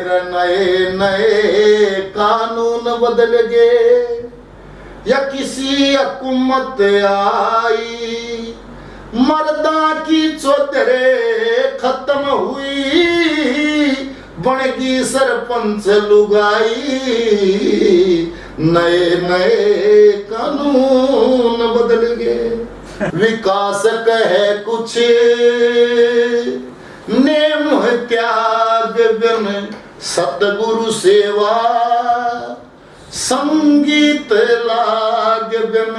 रे नए नए कानून बदल गए या किसी हुकूमत आई, मर्दा की चौधरे खत्म हुई, बनगी सरपंच लुगाई, नए नए कानून बदल गए। विकास कहे कुछ नेम त्याग बिन सतगुरु सेवा, संगीत लाग बिन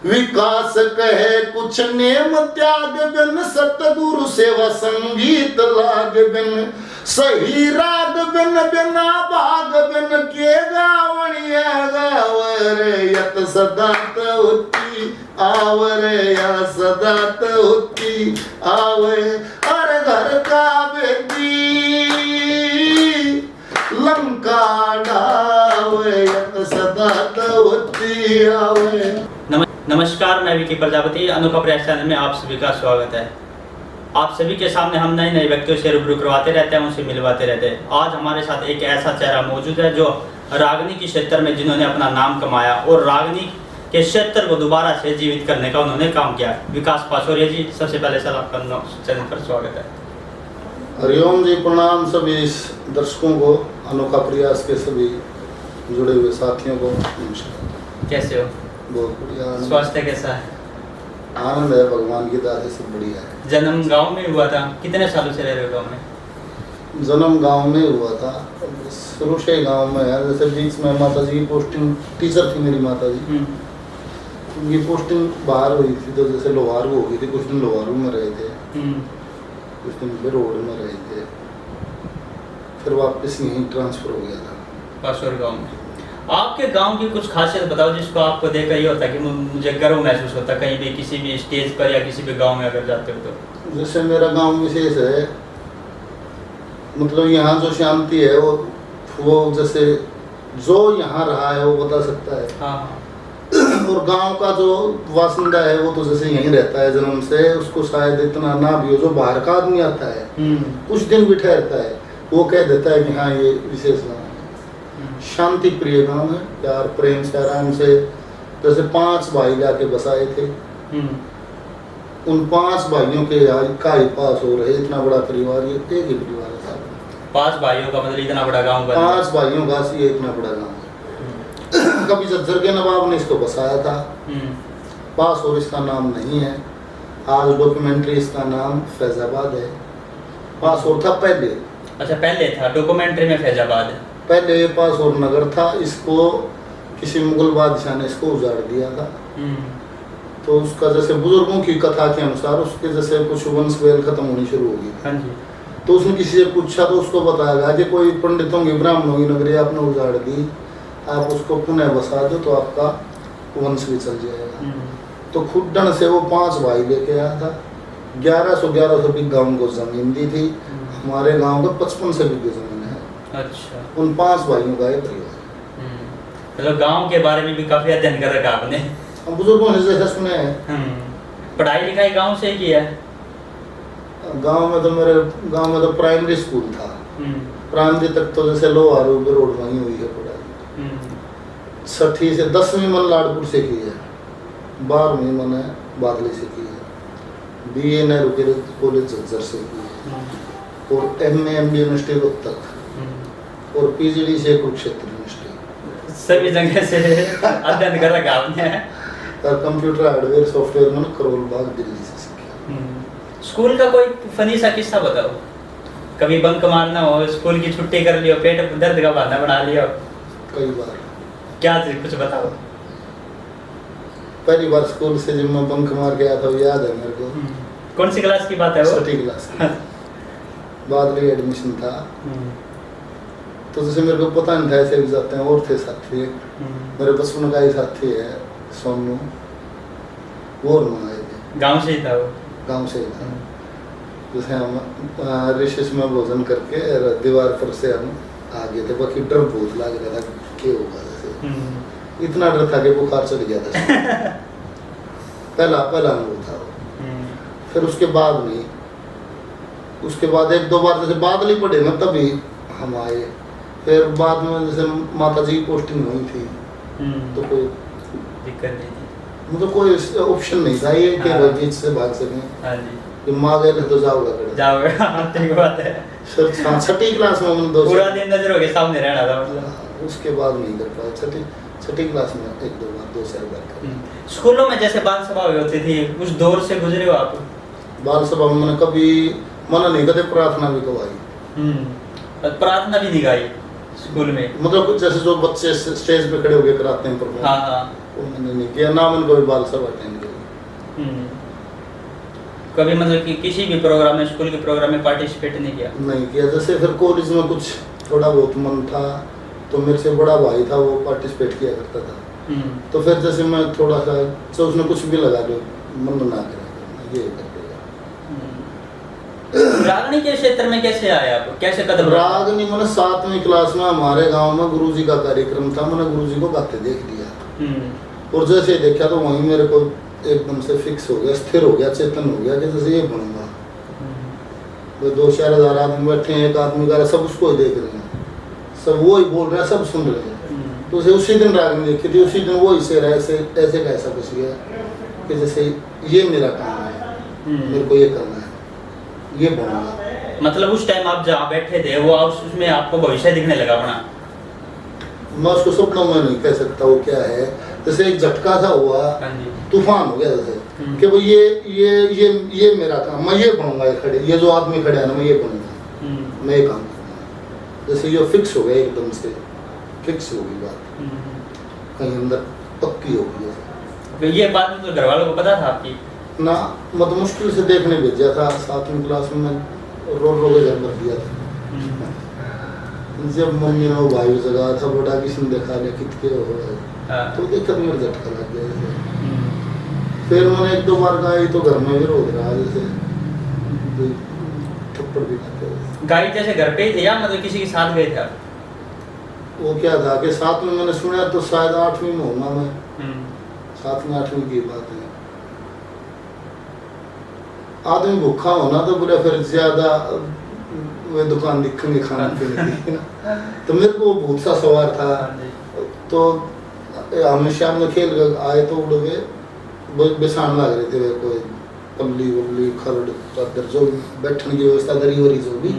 विकास कहे कुछ नेम त्याग बिन सतगुरु सेवा, संगीत लाग बिन सही राग बिन बिना भाग बिन के गावणिया गावर यत सदा होती आवर या सदा होती आवे, अरे घर का बेदी लंका डावे यत सदा होती आवे। नमस्कार, मैं विकी प्रजापति, अनोखा प्रयास चैनल में आप सभी का स्वागत है। आप सभी के सामने हम नए नए व्यक्तियों से रूबरू करवाते रहते हैं, उनसे मिलवाते रहते हैं। आज हमारे साथ एक ऐसा चेहरा मौजूद है जो रागनी के क्षेत्र में जिन्होंने अपना नाम कमाया और रागनी के क्षेत्र को दोबारा से जीवित करने का उन्होंने काम किया। विकास पाचौरिया जी, सबसे पहले सर आपका चैनल पर स्वागत है। हरिओम जी, प्रणाम सभी दर्शकों को, अनोखा प्रयास के सभी जुड़े हुए साथियों को नमस्कार। कैसे हो? बहुत बढ़िया। स्वास्थ्य कैसा है? आनंद है, भगवान की दया से सब बढ़िया है। जन्म गांव में हुआ था, कितने सालों से रह रहे हो गांव में? जन्म गांव में हुआ था, शुरू से गांव में है। जैसे बीच में माता जी की पोस्टिंग, टीचर थी मेरी माता जी, ये पोस्टिंग बाहर हुई थी, तो जैसे लोहारू हो गई थी, कुछ दिन लोहारू में रहे थे, कुछ दिन फिर रोड में रहे थे, फिर वापस यहीं ट्रांसफर हो गया था पाचौर गांव में। आपके गांव की कुछ खासियत बताओ जिसको आपको देखकर ये होता है कि मुझे गर्व महसूस होता है कहीं भी किसी भी स्टेज पर या किसी भी गांव में अगर जाते हो तो। जैसे मेरा गांव विशेष है, मतलब यहाँ जो शांति है वो जैसे जो यहाँ रहा है वो बता सकता है। हाँ। और गांव का जो वासिंदा है वो तो जैसे यहीं रहता है जन्म से, उसको शायद इतना ना भी हो, जो बाहर का आदमी आता है कुछ दिन भी ठहरता है, वो कह देता है कि हाँ ये विशेष गाँव है, शांति प्रिय गाँव है, प्यार प्रेम से आराम से। जैसे 5 भाई जाके बसाए थे, उन 5 भाइयों के का ही पास हो रहे, इतना बड़ा परिवार, ये एक ही परिवार है। 5 भाइयों का मतलब इतना बड़ा गांव? 5 भाइयों का ये इतना बड़ा गाँव है। कभी झज्जर के नवाब ने इसको बसाया था, पास और इसका नाम नहीं है। आज डॉक्यूमेंट्री इसका नाम फैजाबाद है, पास और था पहले। अच्छा, पहले था डॉक्यूमेंट्री में फैजाबाद है। पहले ये पास और नगर था, इसको किसी मुगल बादशाह ने इसको उजाड़ दिया था। तो उसका जैसे बुजुर्गों की कथा के अनुसार उसके जैसे कुछ वंश वेल खत्म होनी शुरू होगी। हाँ जी। तो उसने किसी से पूछा तो उसको बताया गया कि कोई पंडितों की ब्राह्मणों की नगरी आपने उजाड़ दी, आप उसको पुनः बसा दो तो आपका वंश भी चल जाएगा। तो खुड्डन से वो 5 भाई लेके आया था, 1100 बीघा उनको जमीन दी थी। हमारे गाँव का 55 से बीघे जमीन है। अच्छा। उन 5 भाइयों का एक परिवार। मतलब गांव के बारे में भी काफी अध्ययन कर रखा आपने। हम बुजुर्गों ने जैसे सुने हैं। पढ़ाई लिखाई गांव से ही किया है? गांव में तो मेरे गांव में तो प्राइमरी स्कूल था, प्राइमरी तक तो जैसे लोहारू रोड वहीं हुई है पढ़ाई। 6ठी से 10वीं मन लाडपुर से की है, 12वीं मैंने बादली से की है, BA नेहरू कॉलेज झज्जर से की है, और MA MD यूनिवर्सिटी रोहतक, और PGD से कुरुक्षेत्र यूनिवर्सिटी। सभी जगह से अध्ययन कर रखा आपने। और कंप्यूटर हार्डवेयर सॉफ्टवेयर मैंने करोल बाग दिल्ली से सीखा। स्कूल का कोई फनी सा किस्सा बताओ, कभी बंक मारना हो, स्कूल की छुट्टी कर लियो, पेट दर्द का बहाना बना लियो? कई बार। क्या चीज कुछ बताओ। पहली बार स्कूल से जब मैं बंक मार गया था याद है मेरे को। कौन सी क्लास की बात है वो? 6ठी क्लास की। बादली एडमिशन था, तो जैसे मेरे को पता नहीं था ऐसे भी जाते हैं, और थे साथी, मेरे बचपन का ही साथी है सोनू, वो आए थे। गाँव से ही था वो? गाँव से ही था। जैसे हम रिसेस में भोजन करके दीवार पर से हम आ गए थे, बाकी डर बहुत लग रहा था क्या होगा, जैसे इतना डर था कि बुखार चढ़ गया था। पहला अनुभव था वो। फिर उसके बाद नहीं, उसके बाद 1-2 बार जैसे बादल ही पड़े ना तभी हम आए, फिर बाद में जैसे माता जी की पोस्टिंग हुई थी तो कोई दिक्कत नहीं थी। मतलब कोई ऑप्शन नहीं था ये कि हाँ। वर्जिश से भाग सकें हाँ जी, कि माँ गए तो जाओगे कड़े जाओगे। ठीक बात है। सर हाँ, छठी क्लास में हम दो पूरा दिन नजरों के सामने रहना था मतलब। हाँ, उसके बाद नहीं कर पाए। छठी क्लास में एक दो बार 2 साल बार कर। स्कूलों में जैसे बाल सभा होती थी, उस दौर से गुजरे हो आप? बाल सभा में मैंने कभी मना नहीं करते, प्रार्थना भी गवाई। प्रार्थना भी नहीं गाई स्कूल में? मतलब कुछ जैसे जो बच्चे स्टेज पे खड़े होकर कराते हैं परफॉर्म, हाँ हाँ। वो मैंने नहीं किया, ना मैंने कभी बाल सभा अटेंड की। कभी मतलब कि किसी भी प्रोग्राम में, स्कूल के प्रोग्राम में पार्टिसिपेट नहीं किया? नहीं किया। जैसे फिर कॉलेज में कुछ थोड़ा बहुत मन था तो मेरे से बड़ा भाई था, वो पार्टिसिपेट किया करता था। तो फिर जैसे मैं थोड़ा सा तो उसने कुछ भी लगा दो, मन ना करे ये कर देगा। रागनी के क्षेत्र में कैसे आए आप, कैसे कदम? रागनी मैंने 7वीं क्लास में हमारे गांव में गुरुजी का कार्यक्रम था, मैंने गुरुजी को गाते देख लिया और जैसे देखा तो वहीं मेरे को एकदम से फिक्स हो गया, स्थिर हो गया, चेतन हो गया कि जैसे ये बनूंगा। वो 2-4 हज़ार आदमी बैठे हैं, एक आदमी गा रहा, सब उसको ही देख रहे हैं, सब वो ही बोल रहा है, सब सुन रहे हैं। तो उसी दिन रागनी देखी थी, उसी दिन वो ऐसे ऐसे का ऐसा कुछ गया कि जैसे ये मेरा काम है, मेरे को ये करना है, ये बनूंगा। मतलब उस टाइम आप जहाँ बैठे थे वो उसमें आपको भविष्य दिखने लगा अपना? मैं उसको सपनों में नहीं कह सकता वो क्या है, जैसे एक झटका सा हुआ, तूफान हो गया जैसे कि वो ये मेरा काम, मैं ये बनूंगा, ये खड़े, ये जो आदमी खड़े हैं ना, मैं ये बनूंगा, मैं ये काम करूंगा। जैसे ये फिक्स हो गया, एकदम से फिक्स हो गई बात, कहीं अंदर पक्की हो गई। तो ये बात मतलब घर वालों को पता था आपकी? ना, मतलब मुश्किल से देखने भेजा था। 7वीं क्लास में रो के घर भर दिया था। जब मम्मी ने वो भाई जगा था, बोला किसी ने देखा ले कितके हो गए, तो देखकर मेरे झटका लग गया। फिर मैंने 1-2 बार गाई तो घर में भी रो रहा, जैसे थप्पड़ भी खाते। गाई जैसे घर पे ही थे या मतलब किसी के साथ गए थे आप? वो क्या था कि 7 में मैंने सुना तो शायद 8वीं में होगा मैं, 7वीं-8वीं की बात है। आदमी भूखा होना तो बुरा, फिर ज्यादा वे दुकान दिखेंगे खाना पीने की ना, तो मेरे को भूत सा सवार था। तो हम शाम में खेल कर आए तो उड़ गए, बेसान लग रहे थे, कोई पल्ली वल्ली खरड़ चादर जो बैठने की व्यवस्था दरी वरी जो भी,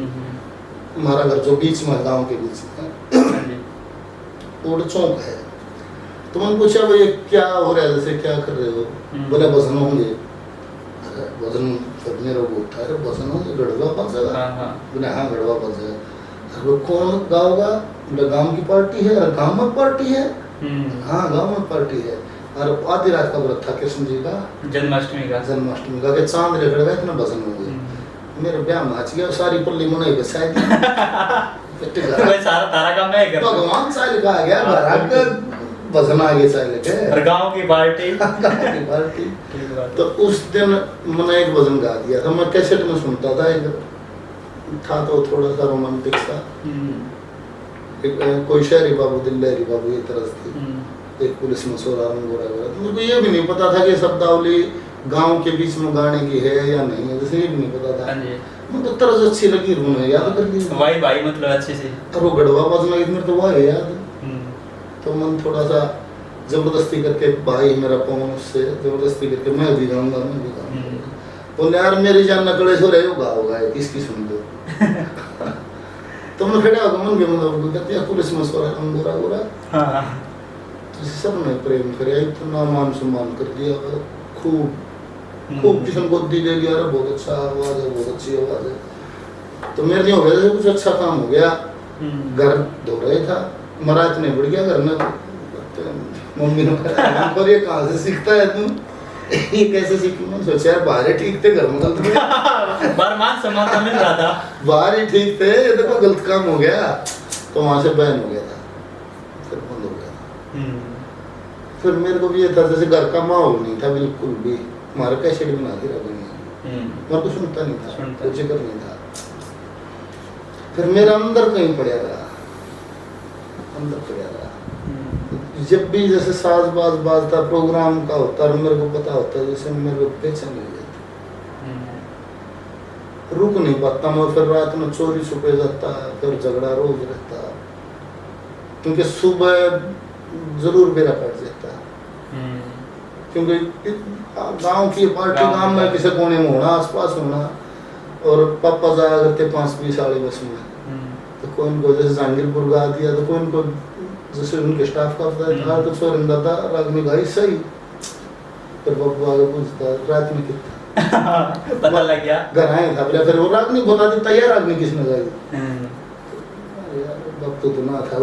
हमारा घर जो बीच में, गाँव के बीच में उड़ चौक है। तो मैंने पूछा भाई क्या हो रहा है, जैसे क्या कर रहे हो? बोले भजन होंगे। वजन मेरा वो उठा है, वजन होंगे, गढ़वा पड़ जाएगा। बोले हाँ गढ़वा पड़ जाएगा। अरे कौन गाँव का? बोले गाँव की पार्टी है। अरे गाँव में पार्टी है? हाँ गाँव में पार्टी है। और आधी रात का व्रत था कृष्ण जी का, जन्माष्टमी का के चांद रे गए इतना भजन हो गए। मेरे ब्याह में नाच गया, सारी पल्ली मनाई के शायद सारा तारा काम है कर भगवान सा लिखा गया, घर भजन आगे चले गए और गांव की पार्टी तो उस दिन मैंने एक भजन गा दिया था। मैं कैसेट में सुनता था, एक था तो थोड़ा सा रोमांटिक सा, कोई शहरी बाबू दिल्लहरी बाबू ये तरह थी, एक पुलिस में सोरा गोरा गोरा। तो मुझे ये भी नहीं पता था कि शब्दावली गांव के बीच में गाने की है या नहीं है, जैसे ये भी नहीं पता था। मुझे तर्ज अच्छी लगी, रूने याद कर ली भाई मतलब अच्छे से। और वो गढ़वा बजना इतने तो वो है याद। तो मन थोड़ा सा जबरदस्ती करके, भाई मेरा पवन, उससे जबरदस्ती करके मैं भी गाऊंगा, मैं भी गाऊंगा। बोले यार मेरी जान नकड़े सो रहे हो, गाओगा किसकी सुन दो तो मैं खड़ा होगा मन के मतलब कहते हैं पुलिस में सोरा गोरा गोरा। तो सब ने प्रेम करे, इतना मान सम्मान कर दिया, खूब किशन गोदी ले लिया। बहुत अच्छा आवाज है, बहुत अच्छी आवाज है। तो मेरे लिए हो गया कुछ अच्छा काम हो गया। घर धो रहे था, मरा इतने बढ़िया घर में, मम्मी ने कहा ये कहाँ से सीखता है तुम, ये कैसे सीखी? मैंने सोचा यार बाहर ही ठीक थे, घर में गलत बाहर मान सम्मान मिल रहा था, बाहर ही ठीक थे, ये देखो गलत काम हो गया। तो वहां से बैन हो गया था, फिर बंद हो गया। फिर मेरे को भी ये था जैसे घर का माहौल नहीं था बिल्कुल भी, हमारे कैसेट बना के रख नहीं, मैं तो सुनता नहीं था, कुछ जिक्र नहीं था। फिर मेरा अंदर कहीं पड़ा रहा, अंदर पड़ा रहा। जब भी जैसे साज बाज बाजता प्रोग्राम का होता और मेरे को पता होता, जैसे मेरे को बेचैन हो जाती, रुक नहीं पाता मैं। फिर रात में चोरी छुपे जाता, फिर झगड़ा रोज रहता, क्योंकि सुबह जरूर मेरा कट जाता है, क्योंकि गांव की पार्टी गांव में किसी कोने में होना, आसपास होना, और पापा जाया करते 5-20 वाली बस में, तो कोई इनको जैसे जहांगीरपुर गा दिया, तो कोई इनको जैसे उनके स्टाफ का पता था, तो छोड़ दादा रागनी गाई सही, फिर पापा आगे पूछता रात में कितना पता लग गया घर आए था, बोला फिर वो रागनी बता देता यार रागनी किसने गाई, वक्त तो ना था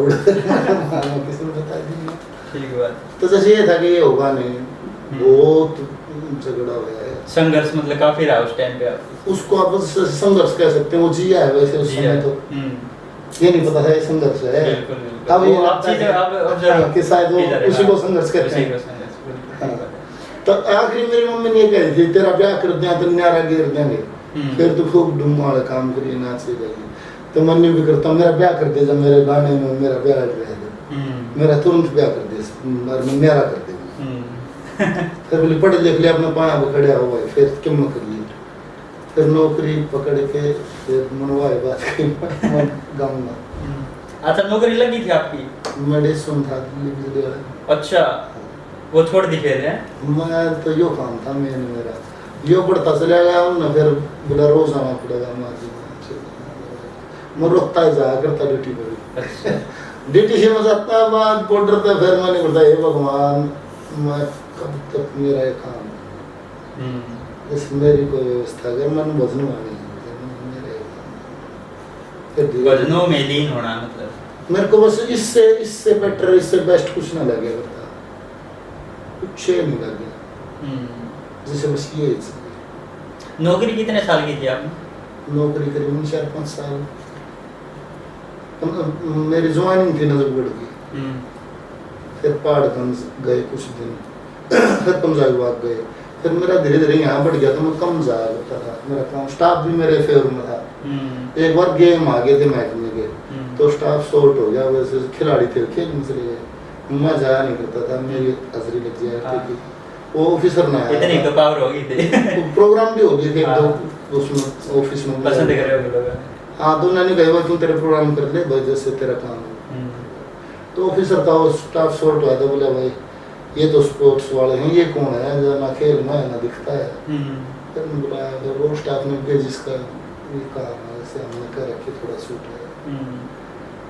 किसने बता दी। ठीक बात। तो जैसे ये था कि ये होगा नहीं, बहुत झगड़ा हुआ है, संघर्ष मतलब काफी रहा उस टाइम पे आप उसको आप संघर्ष कह सकते हैं, वो जिया है वैसे उस समय, तो ये नहीं पता है संघर्ष है। अब ये आप चीजें अब कि शायद वो उसी को संघर्ष कहते हैं। तो आखिरी मेरी मम्मी ने ये कही थी, तेरा ब्याह कर दिया तो न्यारा गिर देंगे, फिर तो खूब धूम काम करिए, नाचे गई, तो मन भी करता मेरा ब्याह कर दे, जब मेरे गाने में मेरा ब्याह रह दे, मेरा तुरंत ब्याह कर दे, न्यारा कर दे। फिर बोले पढ़ लिख लिया, अपने पाँव पे खड़ा हुआ है, फिर क्यों न कर ली, फिर नौकरी पकड़ के फिर मनवाए बात गाँव में। अच्छा, नौकरी लगी थी आपकी? मेडिसिन था दिल्ली वाला। अच्छा, वो छोड़ दी फिर है? मैं तो यो काम था मेरा, यो पढ़ता चला गया ना, फिर बोला रोज आना पड़ेगा, मैं रोकता ही जाया करता ड्यूटी पर। अच्छा। ड्यूटी से मैं जाता बाद बॉर्डर पे, फिर मैंने बोलता हे भगवान मैं कब तक मेरा ये काम, इस मेरी कोई व्यवस्था अगर मन भजनों आ गई, भजनों में लीन होना मतलब मेरे को बस इससे बेटर, इससे बेस्ट कुछ ना लगे, करता कुछ नहीं लगे, जैसे बस ये नौकरी कितने साल की थी आपने? नौकरी करीबन 4-5 साल। मेरी ज्वाइनिंग थी नजफगढ़ की, फिर पहाड़गंज गए कुछ दिन, फिर पंजाब गए, फिर मेरा धीरे धीरे यहाँ बढ़ गया, तो मैं कम जाया करता था, मेरा काम स्टाफ भी मेरे फेवर में था। एक बार गेम आ गए थे मैच में गए, तो स्टाफ शॉर्ट हो गया, वैसे खिलाड़ी थे खेलने चले गए, मैं जाया नहीं करता था, मेरी हाजिरी लग जाया थी। वो ऑफिसर ना आया, इतनी तो पावर हो गई थी। प्रोग्राम भी हो गए थे दो उसमें ऑफिस में, पसंद कर रहे हो लोग। हाँ, तो उन्होंने कहा तुम तेरे प्रोग्राम कर ले भाई, जैसे तेरा काम है। तो ऑफिसर था, वो स्टाफ शॉर्ट हुआ था, बोला भाई ये तो स्पोर्ट्स वाले हैं, ये कौन है जो ना खेल में ना दिखता है। फिर बुलाया, फिर वो स्टाफ ने कहा जिसका ये काम है, ऐसे हमने कर रखे, थोड़ा सूट है,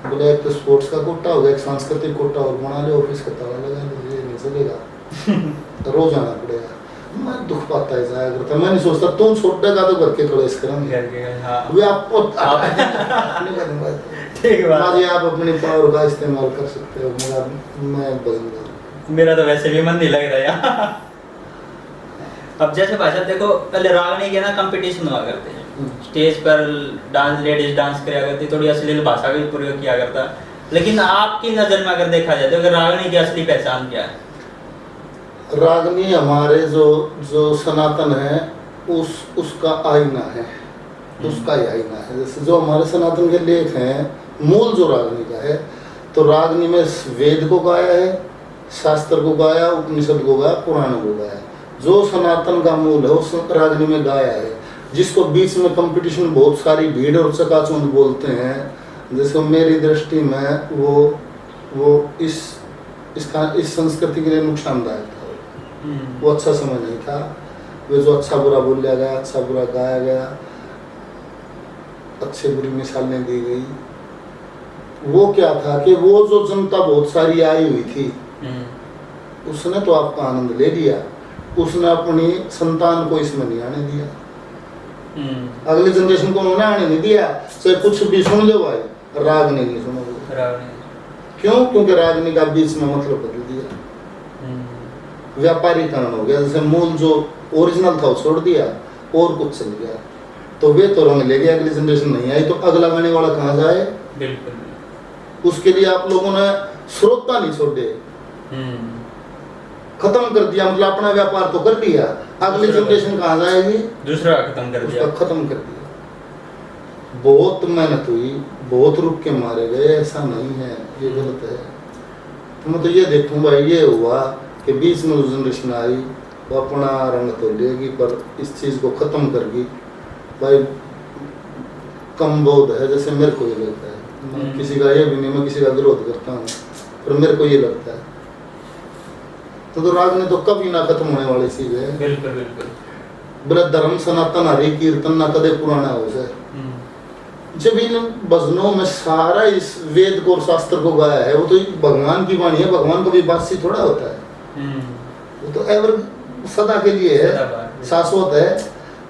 बोला एक तो स्पोर्ट्स का कोटा होगा, एक सांस्कृतिक कोटा और बना ले, ऑफिस का ताला लगा लो, ये नहीं चलेगा, रोज आना पड़ेगा। मैं दुख पाता है जाया करता, मैं नहीं सोचता तुम छोटा का तो करके करो इस करेंगे, वे आपको ठीक है, आप अपनी पावर का इस्तेमाल कर सकते हो, मैं बदलूंगा, मेरा तो वैसे भी मन नहीं लग रहा यार। अब जैसे भाई साहब देखो, पहले रागनी के ना कंपटीशन हुआ करते हैं, स्टेज पर डांस, लेडीज डांस किया करती, थोड़ी अश्लील भाषा का भी प्रयोग किया करता, लेकिन आपकी नज़र में अगर देखा जाए तो रागनी की असली पहचान क्या है? रागनी हमारे जो सनातन है उसका आईना है, उसका ही आईना है। जैसे जो हमारे सनातन के लेख हैं, मूल जो रागनी का है, तो रागनी में वेद को गाया है, शास्त्र को गाया, उपनिषद को गाया, पुराण को गाया, जो सनातन का मूल है उस रागनी में गाया है, जिसको बीच में कंपटीशन बहुत सारी भीड़ और चकाचौंध बोलते हैं। जैसे मेरी दृष्टि में वो इस संस्कृति के लिए नुकसानदायक था, वो अच्छा समय नहीं था, वे जो अच्छा बुरा बोला गया, अच्छा बुरा गाया गया, अच्छे बुरी मिसालें दी गई, वो क्या था कि वो जो जनता बहुत सारी आई हुई थी, उसने तो आपका आनंद ले लिया, उसने अपनी संतान को इसमें नहीं आने दिया, अगली जनरेशन को उन्होंने आने नहीं दिया, चाहे कुछ भी सुन लो भाई, रागनी नहीं सुनोगे। क्यों? क्योंकि रागनी का बीच में मतलब बदल दिया, व्यापारीकरण हो गया, जैसे मूल जो ओरिजिनल था वो छोड़ दिया और कुछ चल गया, तो वे तो रंग ले गया, अगली जनरेशन नहीं आई, तो अगला गाने वाला कहाँ जाए? बिल्कुल। उसके लिए आप लोगों ने श्रोता नहीं छोड़े, खत्म कर दिया, मतलब अपना व्यापार तो कर दिया, अगली जनरेशन कहाँ जाएगी? दूसरा खत्म कर दिया, खत्म कर दिया। बहुत मेहनत हुई, बहुत रुक के मारे गए, ऐसा नहीं है, ये गलत है। तो मैं तो ये देखूँ भाई, ये हुआ कि बीच में जो जनरेशन आई वो अपना रंग तो लेगी, पर इस चीज़ को ख़त्म कर गई भाई, कम बोध है, जैसे मेरे को ये लगता है। मैं किसी का ये भी नहीं, मैं किसी का विरोध करता हूँ, पर मेरे को ये लगता है तो राग ने तो कभी ना खत्म होने वाली चीज है। बिल्कुल बिल्कुल। बोले धर्म सनातन हरि कीर्तन ना कदे पुराना हो जाए। जब इन भजनों में सारा इस वेद को और शास्त्र को गाया है, वो तो भगवान की वाणी है, भगवान को भी बासी थोड़ा होता है, वो तो एवर सदा के लिए है, शाश्वत है।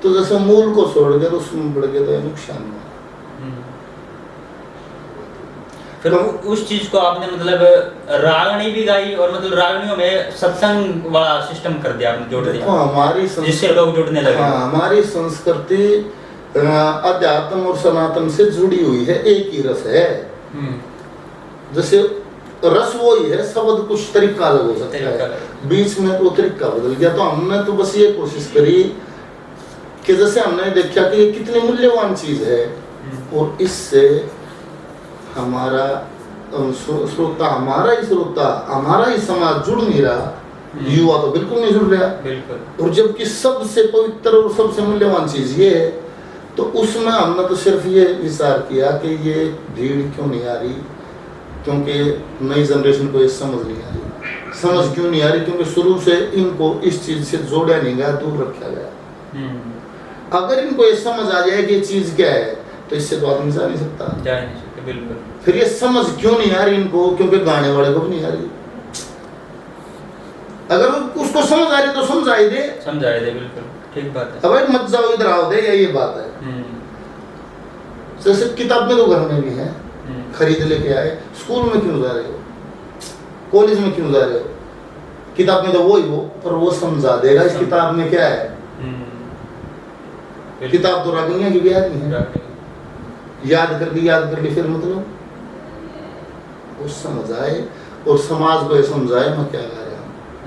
तो जैसे मूल को छोड़ के तो उसमें बढ़ गया तो नुकसान हुआ। फिर उस चीज को आपने मतलब रागनी भी गाई, और मतलब रागनियों में सत्संग वाला सिस्टम कर दिया आपने, जोड़ दिया हमारी जिससे लोग जुड़ने लगे। हाँ, हमारी संस्कृति अध्यात्म और सनातन से जुड़ी हुई है, एक ही रस है। जैसे रस वो ही है, शब्द कुछ तरीका अलग हो सकता है, बीच में तो तरीका बदल गया। तो हमने तो बस ये कोशिश करी कि जैसे हमने देखा कि ये कितनी मूल्यवान चीज है, और इससे हमारा श्रोता, हमारा ही समाज जुड़ नहीं रहा, युवा तो बिल्कुल नहीं जुड़ रहा। बिल्कुल। और जबकि सबसे पवित्र और सबसे मूल्यवान चीज ये है, तो उसमें हमने तो सिर्फ ये विचार किया कि ये भीड़ क्यों नहीं आ रही, क्योंकि नई जनरेशन को ये समझ नहीं आ रही। समझ क्यों नहीं आ रही? क्योंकि शुरू से इनको इस चीज से जोड़ा नहीं गया, दूर रखा गया। अगर इनको ये समझ आ जाए कि ये चीज क्या है, तो इससे तो आदमी जा नहीं सकता। बिल्कुल। फिर ये समझ क्यों नहीं आ रही इनको? क्योंकि गाने वाले को भी नहीं आ रही। अगर उसको समझ आ रही तो समझाई दे, बिल्कुल ठीक बात है। अब मत जाओ इधर आओ दे, ये बात है। जैसे किताब में तो घर में भी है, खरीद लेके आए, स्कूल में क्यों जा रहे हो, कॉलेज में क्यों जा रहे हो? किताब में तो वो ही वो, पर वो समझा देगा इस किताब में क्या है। किताब तो रागनिया की भी याद नहीं है, याद कर ली फिर मतलब वो समझ आए, और समाज को ये समझाए मैं क्या गा रहा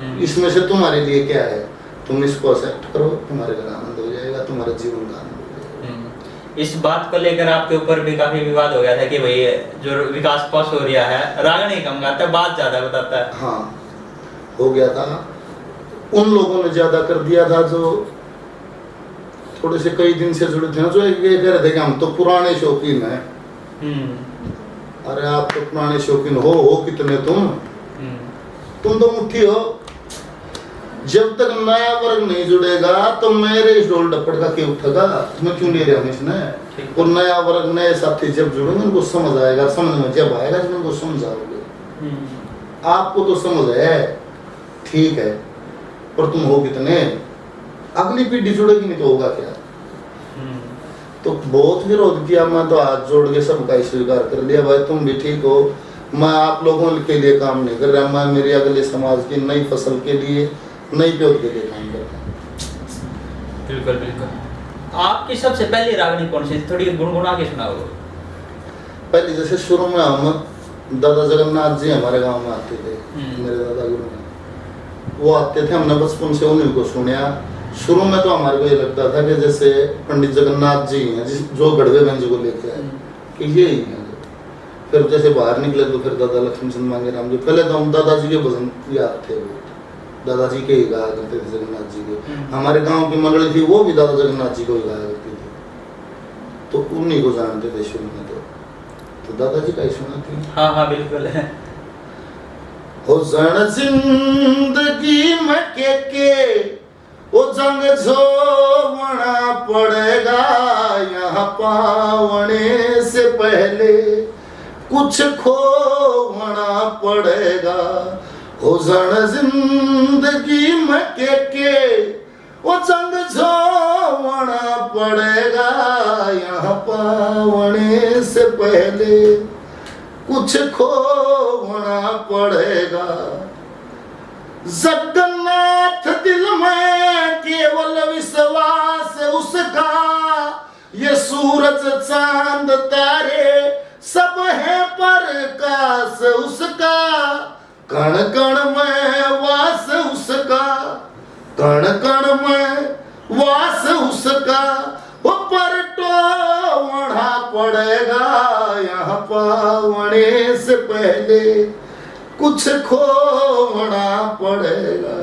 हूँ, इसमें से तुम्हारे लिए क्या है, तुम इसको एक्सेप्ट करो, तुम्हारे घर आनंद हो जाएगा, तुम्हारे जीवन का आनंद हो जाएगा। इस बात को लेकर आपके ऊपर भी काफी विवाद हो गया था कि भाई जो विकास पास हो रहा है रागनी कम गाता है, बात ज्यादा बताता है। हाँ, हो गया था। उन लोगों ने ज्यादा कर दिया था जो थोड़े से कई दिन से जुड़े थे, जो ये कह रहे थे कि हम तो पुराने शौकीन हैं। अरे आप तो पुराने शौकीन हो कितने तुम तो मुट्ठी हो। जब तक नया वर्ग नहीं जुड़ेगा तो मेरे इस ढोल डप्पड़ का क्यों उठेगा, तुम्हें क्यों ले रहे हम इसने। और नया वर्ग, नए साथी जब जुड़ेंगे उनको समझ आएगा, समझ में जब आएगा जब उनको समझाओगे। आपको तो समझ है, ठीक है, पर तुम हो कितने, अगली पीढ़ी जुड़ेगी नहीं तो होगा क्या। तो बहुत विरोध किया, मैं तो हाथ जोड़ के सबका स्वीकार कर लिया, भाई तुम भी ठीक हो, मैं आप लोगों के लिए काम नहीं कर रहा, मैं मेरे अगले समाज की नई फसल के लिए, नई पौध के लिए काम कर रहा हूँ। बिल्कुल बिल्कुल। आपकी सबसे पहली रागनी कौन सी, थोड़ी गुनगुना के सुनाओ। पहले जैसे शुरू में हम दादा जगन्नाथ जी हमारे गांव में आते थे, मेरे दादा गुरु वो आते थे, हमने बचपन से उन्हीं को सुना। शुरू में तो हमारे को ये लगता था कि जैसे पंडित जगन्नाथ जी हैं जो गढ़वे गंज को लेके आए कि ये ही हैं। फिर जैसे बाहर निकले तो फिर दादा लक्ष्मी चंद मांगे राम जी, पहले तो हम दादाजी के भजन याद थे, वो दादाजी के ही गाया करते थे, जगन्नाथ जी के। हमारे गांव की मंडली थी वो भी दादा जगन्नाथ जी को ही गाया करती थी, तो उन्हीं को जानते थे शुरू में। तो दादाजी का ही सुना थी। हाँ बिल्कुल है। हो जन जिंदगी में के वो जंग जोड़ना पड़ेगा, यहाँ पावने से पहले कुछ खोना पड़ेगा। हो जन जिंदगी में के वो जंग जोड़ना पड़ेगा, यहाँ पावने से पहले कुछ खोना पड़ेगा। जगन्नाथ दिल में केवल विश्वास उसका, ये सूरज चांद तारे सब है प्रकाश उसका। कण कण में वास उसका, कण कण में वास उसका। वो पर टोना पड़ेगा, यहाँ पावने से पहले कुछ खोना पड़ेगा।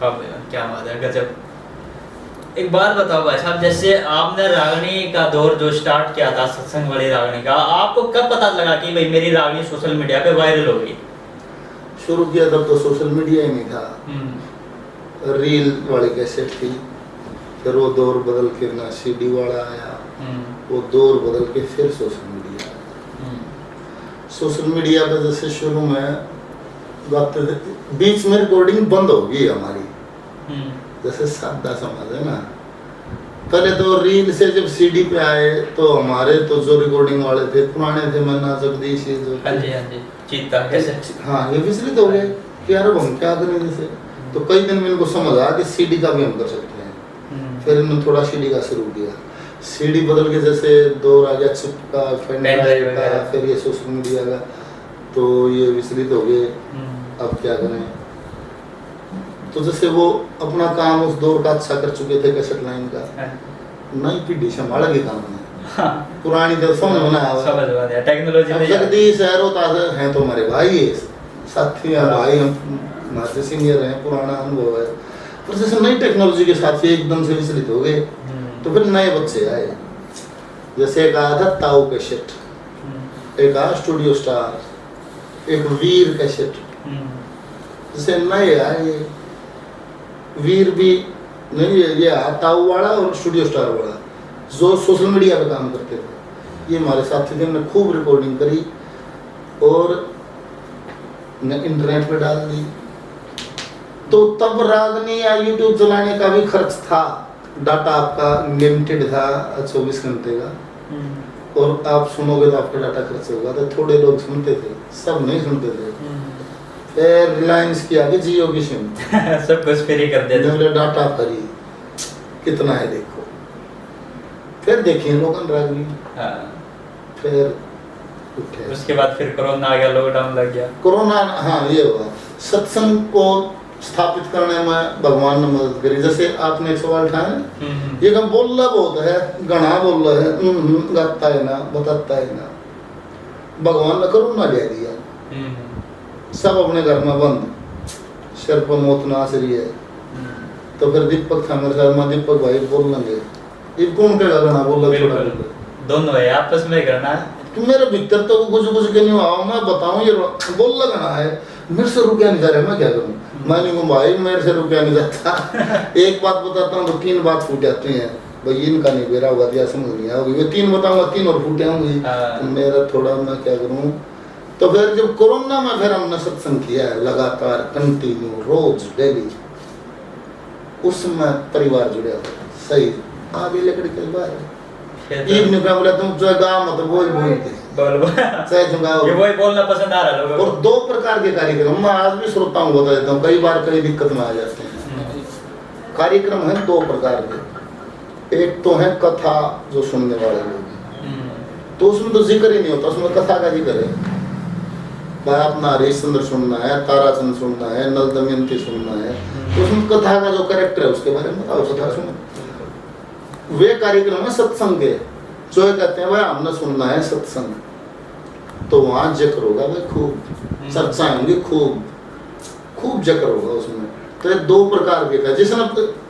अब क्या बात है, गजब। एक बात बताओ भाई साहब, जैसे आपने रागनी का दौर जो स्टार्ट किया था, सत्संग वाली रागनी का, आपको कब पता लगा कि भाई मेरी रागनी सोशल मीडिया पे वायरल हो गई? शुरू किया तब तो सोशल मीडिया ही नहीं था, रील वाली कैसेट थी, फिर वो दौर बदल के ना सीडी वाला आया, वो दौर बदल के फिर सोशल मीडिया आया। सोशल मीडिया पे जैसे शुरू में बातें थे, बीच में रिकॉर्डिंग बंद हो गई हमारी, जैसे सादा समाज है ना, पहले तो रील से जब सीडी पे आए तो हमारे तो जो रिकॉर्डिंग वाले थे पुराने थे, मन्ना जगदीश ये जो हाँ जी चीता कैसे, हाँ ये विचलित हो गए कि यार अब हम क्या करें जैसे। तो कई दिन में इनको समझ आया कि सीडी का भी हम कर सकते हैं, फिर इन्होंने थोड़ा सीडी का शुरू किया, सीडी बदल के जैसे दौर आ गया चिप का, पेन ड्राइव का, फिर ये सोशल मीडिया का, तो ये विचलित हो गए अब क्या करें। तो जैसे वो अपना काम उस दौर का अच्छा कर चुके थे कैसेट लाइन का, नई पीढ़ी संभाल के काम है, पुरानी तो समझ बनाया टेक्नोलॉजी। जगदीश है तो हमारे भाई है, साथी हैं भाई, हम हमारे सीनियर हैं, पुराना अनुभव है, पर जैसे नई टेक्नोलॉजी के साथ एकदम से विचलित हो गए, तो फिर नए बच्चे आए, जैसे एक आया था ताऊ कैसेट, एक आया स्टूडियो स्टार, एक वीर कैसेट, जैसे नए आए, वीर भी नहीं ये ताऊ वाला और स्टूडियो स्टार वाला जो सोशल मीडिया पे काम करते थे, ये हमारे साथी थे, हमने खूब रिकॉर्डिंग करी और इंटरनेट पे डाल दी। तो तब रागनी या यूट्यूब चलाने का भी खर्च था, डाटा आपका लिमिटेड था 24 घंटे का, और आप सुनोगे तो आपका डाटा खर्च होगा, तो थोड़े लोग सुनते थे, सब नहीं सुनते थे। फिर रिलायंस की आगे जियो की सिम सब कुछ फ्री कर दिया, मेरा डाटा फ्री कितना है देखो, फिर देखिए लोगन रागनी, फिर उठे। उसके बाद फिर कोरोना आ गया, लॉकडाउन लग गया, कोरोना, हाँ ये हुआ। सत्संग को स्थापित करने में भगवान ने मदद करी, जैसे आपने एक सवाल उठाया, ये कम बोल रहा बहुत है, गणा बोल रहा है, गाता है ना, बताता है ना, भगवान ने कोरोना दे दिया, सब अपने घर में बंद, सिर पर मौत नाच रही है। तो फिर दीपक था मेरे साथ में, दीपक भाई बोल लेंगे, ये कौन के गाना बोल रहा, छोटा दोनों है आपस में करना, मेरे भीतर तो कुछ कुछ के नहीं आओ, मैं बताऊं ये बोल लगना है, मेरे से रुपया नहीं जा रहा है, मैं क्या करूं, मैं नहीं कहूँ भाई मेरे से रुपया नहीं जाता। एक बात बताता हूँ तो 3 बात फूट जाती हैं, भाई इनका नहीं बेरा होगा, दिया समझ नहीं आओगी, मैं 3 बताऊंगा 3 और फूटे होंगी, तो मेरा थोड़ा मैं क्या करूँ। तो फिर जब कोरोना में फिर हमने सत्संग किया है लगातार, कंटिन्यू, रोज डेली, उसमें परिवार जुड़े हुए सही, आगे लकड़ी के बाहर इवनिंग पे बोला तुम जो गाँव मतलब वो बोलते चाहे तुम गाँव, ये वही बोलना पसंद आ रहा लोगों को। और 2 प्रकार के कार्यक्रम मैं आज भी श्रोताओं को बता देता हूँ, कई बार कई दिक्कत में आ जाते हैं। कार्यक्रम है 2 प्रकार के, एक तो है कथा जो सुनने वाले लोग, तो उसमें तो जिक्र ही नहीं होता, उसमें कथा का जिक्र है, भाई अपना हरिश्चंद्र सुनना है, ताराचंद सुनना है, नल दमयंती सुनना है, तो उसमें कथा का जो कैरेक्टर है उसके बारे में बताओ, कथा सुनो। वे कार्यक्रम है सत्संग के, जो कहते हैं भाई हमने सुनना है सत्संग, तो वहाँ जिक्र होगा भाई, खूब चर्चा होंगी, खूब जिक्र होगा उसमें। तो ये 2 प्रकार के था, जिसने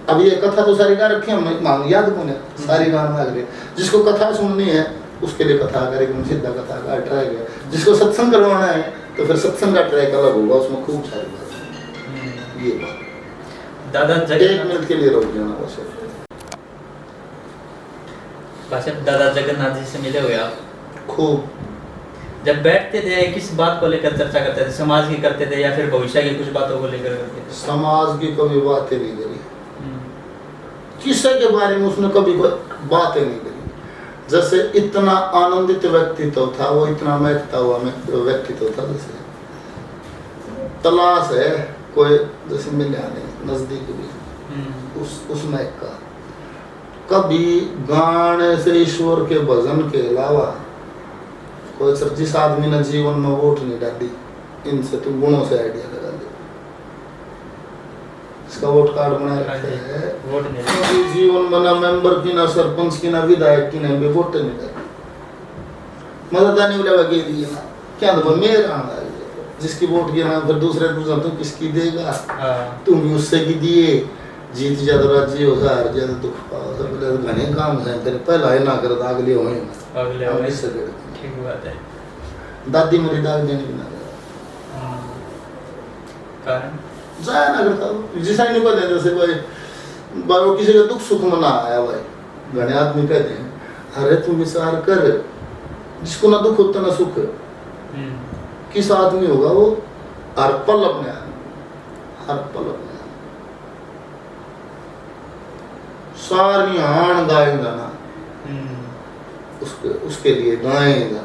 अब ये कथा तो सारी गा रखी है, मांग याद कौन है, सारी गान आ गए, जिसको कथा सुननी है उसके लिए कथा कार्यक्रम, सीधा कथा का ट्रैक है, जिसको सत्संग करवाना है तो फिर सत्संग का ट्रैक अलग होगा, उसमें खूब सारी बात। ये बात दादा 1 मिनट के लिए रोक लेना बस। दादा जगन्नाथ जी से मिले हुए आप? खूब। जब बैठते थे किस बात को लेकर चर्चा करते थे, समाज की करते थे या फिर भविष्य की कुछ बातों को लेकर करते थे? समाज की कभी बातें नहीं करी, किसी के बारे में उसने कभी कोई बातें नहीं करी। जैसे इतना आनंदित व्यक्तित्व था वो, इतना महकता हुआ व्यक्तित्व था, जैसे तलाश है कोई जैसे मिले नहीं नजदीक भी उस महक का। कभी गाने से ईश्वर के भजन के अलावा कोई सब, जिस आदमी ने जीवन में वोट नहीं डाली, इनसे तुम गुणों से आइडिया लगा दे, इसका वोट कार्ड बना रखा है, वोट नहीं जीवन में ना मेंबर की, ना सरपंच की, ना विधायक की, ना वोट नहीं डाली, मतदानी वाला दिए ना क्या तो मेरा जिसकी वोट गिरा, फिर दूसरे पूछा तुम किसकी देगा, तुम भी उससे की दिए, जीत ज्यादा राजी हो हार ज्यादा दुख पाओ तो बोले घने काम है तेरे पहला है ना कर अगले होए अगले हम होए। इससे लड़ते। ठीक बात है। दादी मेरी दाग देने की ना कारण जाया ना करता वो जिसा नहीं बोले जैसे भाई बाबू किसी का दुख सुख मना आया भाई घने आदमी कहते हैं अरे तू विचार कर जिसको ना दुख होता ना सुख किस आदमी होगा वो हर पल अपने हर पल अपने सारी हाण गाएगा ना उसके लिए गाएगा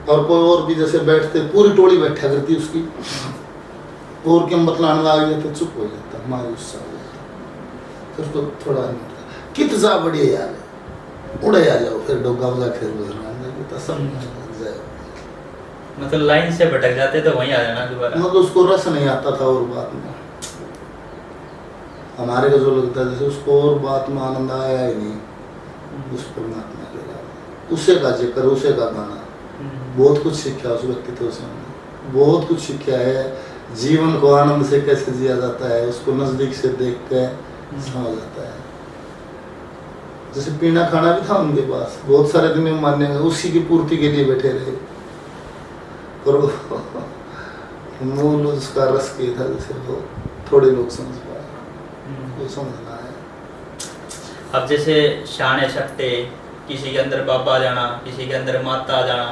और कोई और भी जैसे बैठते पूरी टोली बैठा करती उसकी और के बतलाने लग गया तो चुप हो जाता मायूस सा हो जाता फिर उसको थोड़ा कित जा बढ़िया यार उड़े आ जाओ फिर डोगा वजा खेल बदलना सब मतलब लाइन से भटक जाते तो वहीं आ जाना दोबारा। मतलब उसको रस नहीं आता था और बात में हमारे को जो लगता है जैसे उसको और बात में आनंद आया ही नहीं उस परमात्मा के अलावा उसे का जिक्र उसे का गाना बहुत कुछ सीखा उस व्यक्तित्व से हमने बहुत कुछ सीखा है जीवन को आनंद से कैसे जिया जाता है उसको नजदीक से देख के समझ आता है जैसे पीना खाना भी था उनके पास बहुत सारे दिन में मानने उसी की पूर्ति के लिए बैठे रहे और मूल उसका रस के था जैसे वो थोड़े लोग समझ पाए वो समझना है। अब जैसे शाने छट्टे किसी के अंदर बाबा आ जाना किसी के अंदर माता आ जाना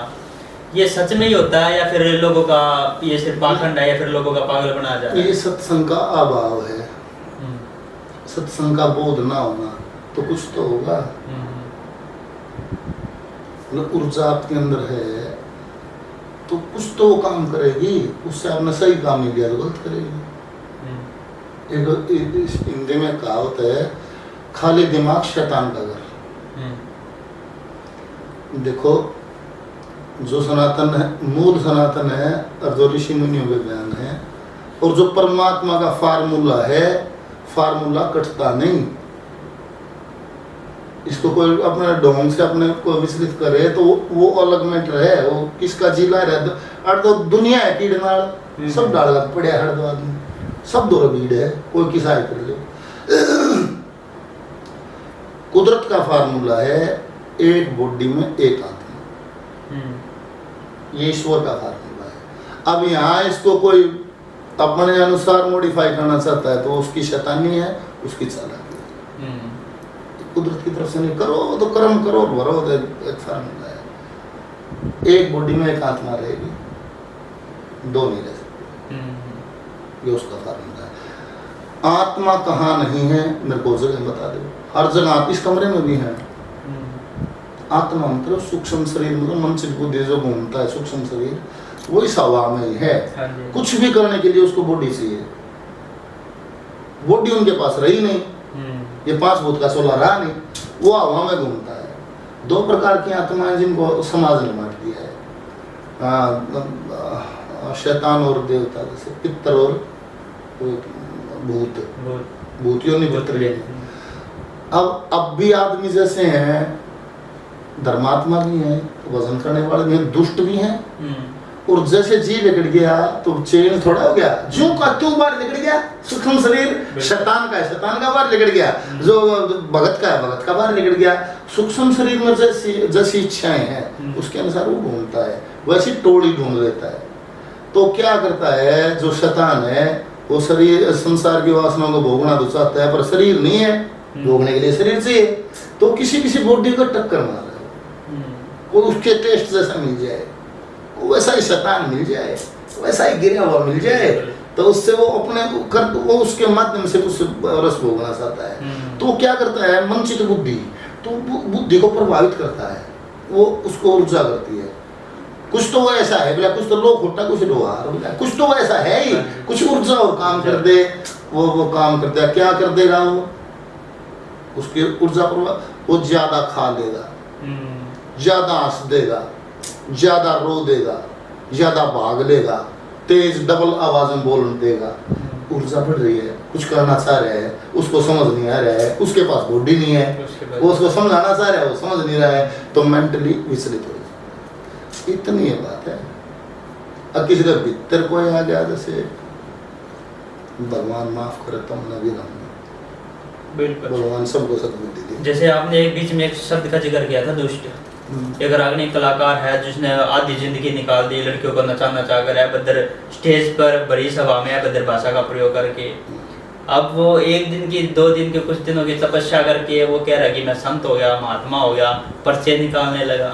ये सच में ही होता है या फिर लोगों का ये सिर्फ पाखंड है या फिर लोगों का पागल बना जा रहा है? ये सत्संग का अभाव है सत्संग का बोध ना होना तो कुछ तो होगा मतलब ऊर्जा आपके अंदर है तो कुछ तो वो काम करेगी उससे आपने सही काम नहीं किया तो गलत करेगी। एक हिंदी में कहावत है खाली दिमाग शैतान का घर। देखो जो सनातन है मूल सनातन है और जो ऋषि मुनियों के बयान है और जो परमात्मा का फार्मूला है फार्मूला कटता नहीं इसको कोई अपने ढोंग से अपने को विचलित करे तो वो अलग मैटर है वो किसका जिला रहे और तो दुनिया है कीड़ नाल सब डाल पड़े हर दो आदमी सब दो भीड़ है कोई किसा ही कर ले कुदरत का फार्मूला है एक बॉडी में एक आत्मा ये ईश्वर का फार्मूला है। अब यहाँ इसको कोई अपने अनुसार मॉडिफाई करना चाहता है तो उसकी शैतानी है उसकी चालाकी कुदरत की तरफ से नहीं करो तो कर्म करो भरो एक फार्मूला है एक बॉडी में एक आत्मा रहेगी दो नहीं रह सकती ये उसका फार्मूला है। आत्मा कहाँ नहीं है मेरे को जगह बता दो हर जगह इस कमरे में भी है आत्मा मतलब सूक्ष्म शरीर मतलब मन चित्त बुद्धि जो घूमता है सूक्ष्म शरीर वो इस हवा में ही है कुछ भी करने के लिए उसको बॉडी चाहिए बॉडी उनके पास रही नहीं ये 5 भूत का 16 रहा नहीं वो हवा में घूमता है। 2 प्रकार की आत्माएं जिनको समाज ने बांट दिया है शैतान और देवता जैसे पितर और भूत भूतियों ने पितर अब भी आदमी जैसे हैं धर्मात्मा भी हैं वजन करने वाले भी हैं दुष्ट भी हैं और जैसे जी लिकड़ गया तो चेन थोड़ा हो गया जो का क्यों बार लिकड़ गया सूक्ष्म शरीर शैतान का है शैतान का बार लिकड़ गया जो भगत का है भगत का बार लिकड़ गया सूक्ष्म शरीर में जैसी इच्छाएं हैं उसके अनुसार वो घूमता है वैसी टोली ढूंढ लेता है तो क्या करता है जो शैतान है वो शरीर संसार की वासनाओं को भोगना तो चाहता है पर शरीर नहीं है भोगने के लिए शरीर चाहिए तो किसी बॉडी को टक्कर मार रहा है वो उसके टेस्ट जैसा मिल जाए वैसा ही शैतान मिल जाए वैसा ही गिरा हुआ मिल जाए तो उससे वो अपने वो उसके माध्यम से कुछ रस भोगना चाहता है तो वो क्या करता है मनचित बुद्धि तो बुद्धि को प्रभावित करता है वो उसको ऊर्जा करती है कुछ तो वो ऐसा है बोला कुछ तो लोग होता कुछ लोहार बोला कुछ तो वो ऐसा है ही कुछ ऊर्जा और काम कर दे वो काम करता है क्या कर देगा वो उसकी ऊर्जा प्रभाव वो ज्यादा खा लेगा ज्यादा हंस देगा ज्यादा रो देगा ज्यादा भाग लेगा तेज डबल आवाज में बोल देगा ऊर्जा बढ़ रही है कुछ करना चाह रहा है उसको समझ नहीं आ रहा है उसके पास बॉडी नहीं है वो उसको समझाना चाह रहा है वो समझ नहीं रहा है तो मेंटली विचलित हो जाए इतनी बात है। अब किसी का भीतर कोई आ गया जैसे भगवान माफ करे तो हमने भी रहूँगा। बिल्कुल। भगवान सबको सद्बुद्धि दे। जैसे आपने एक बीच में एक शब्द का जिक्र किया था दुष्ट। एक रागनी कलाकार है जिसने आधी जिंदगी निकाल दी लड़कियों को नचा कर, अभद्र स्टेज पर बड़ी सभा में अभद्र भाषा का प्रयोग करके। अब वो एक दिन की 2 दिन के कुछ दिनों की तपस्या करके वो कह रहा है कि मैं संत हो गया, महात्मा हो गया, पर्चे निकालने लगा।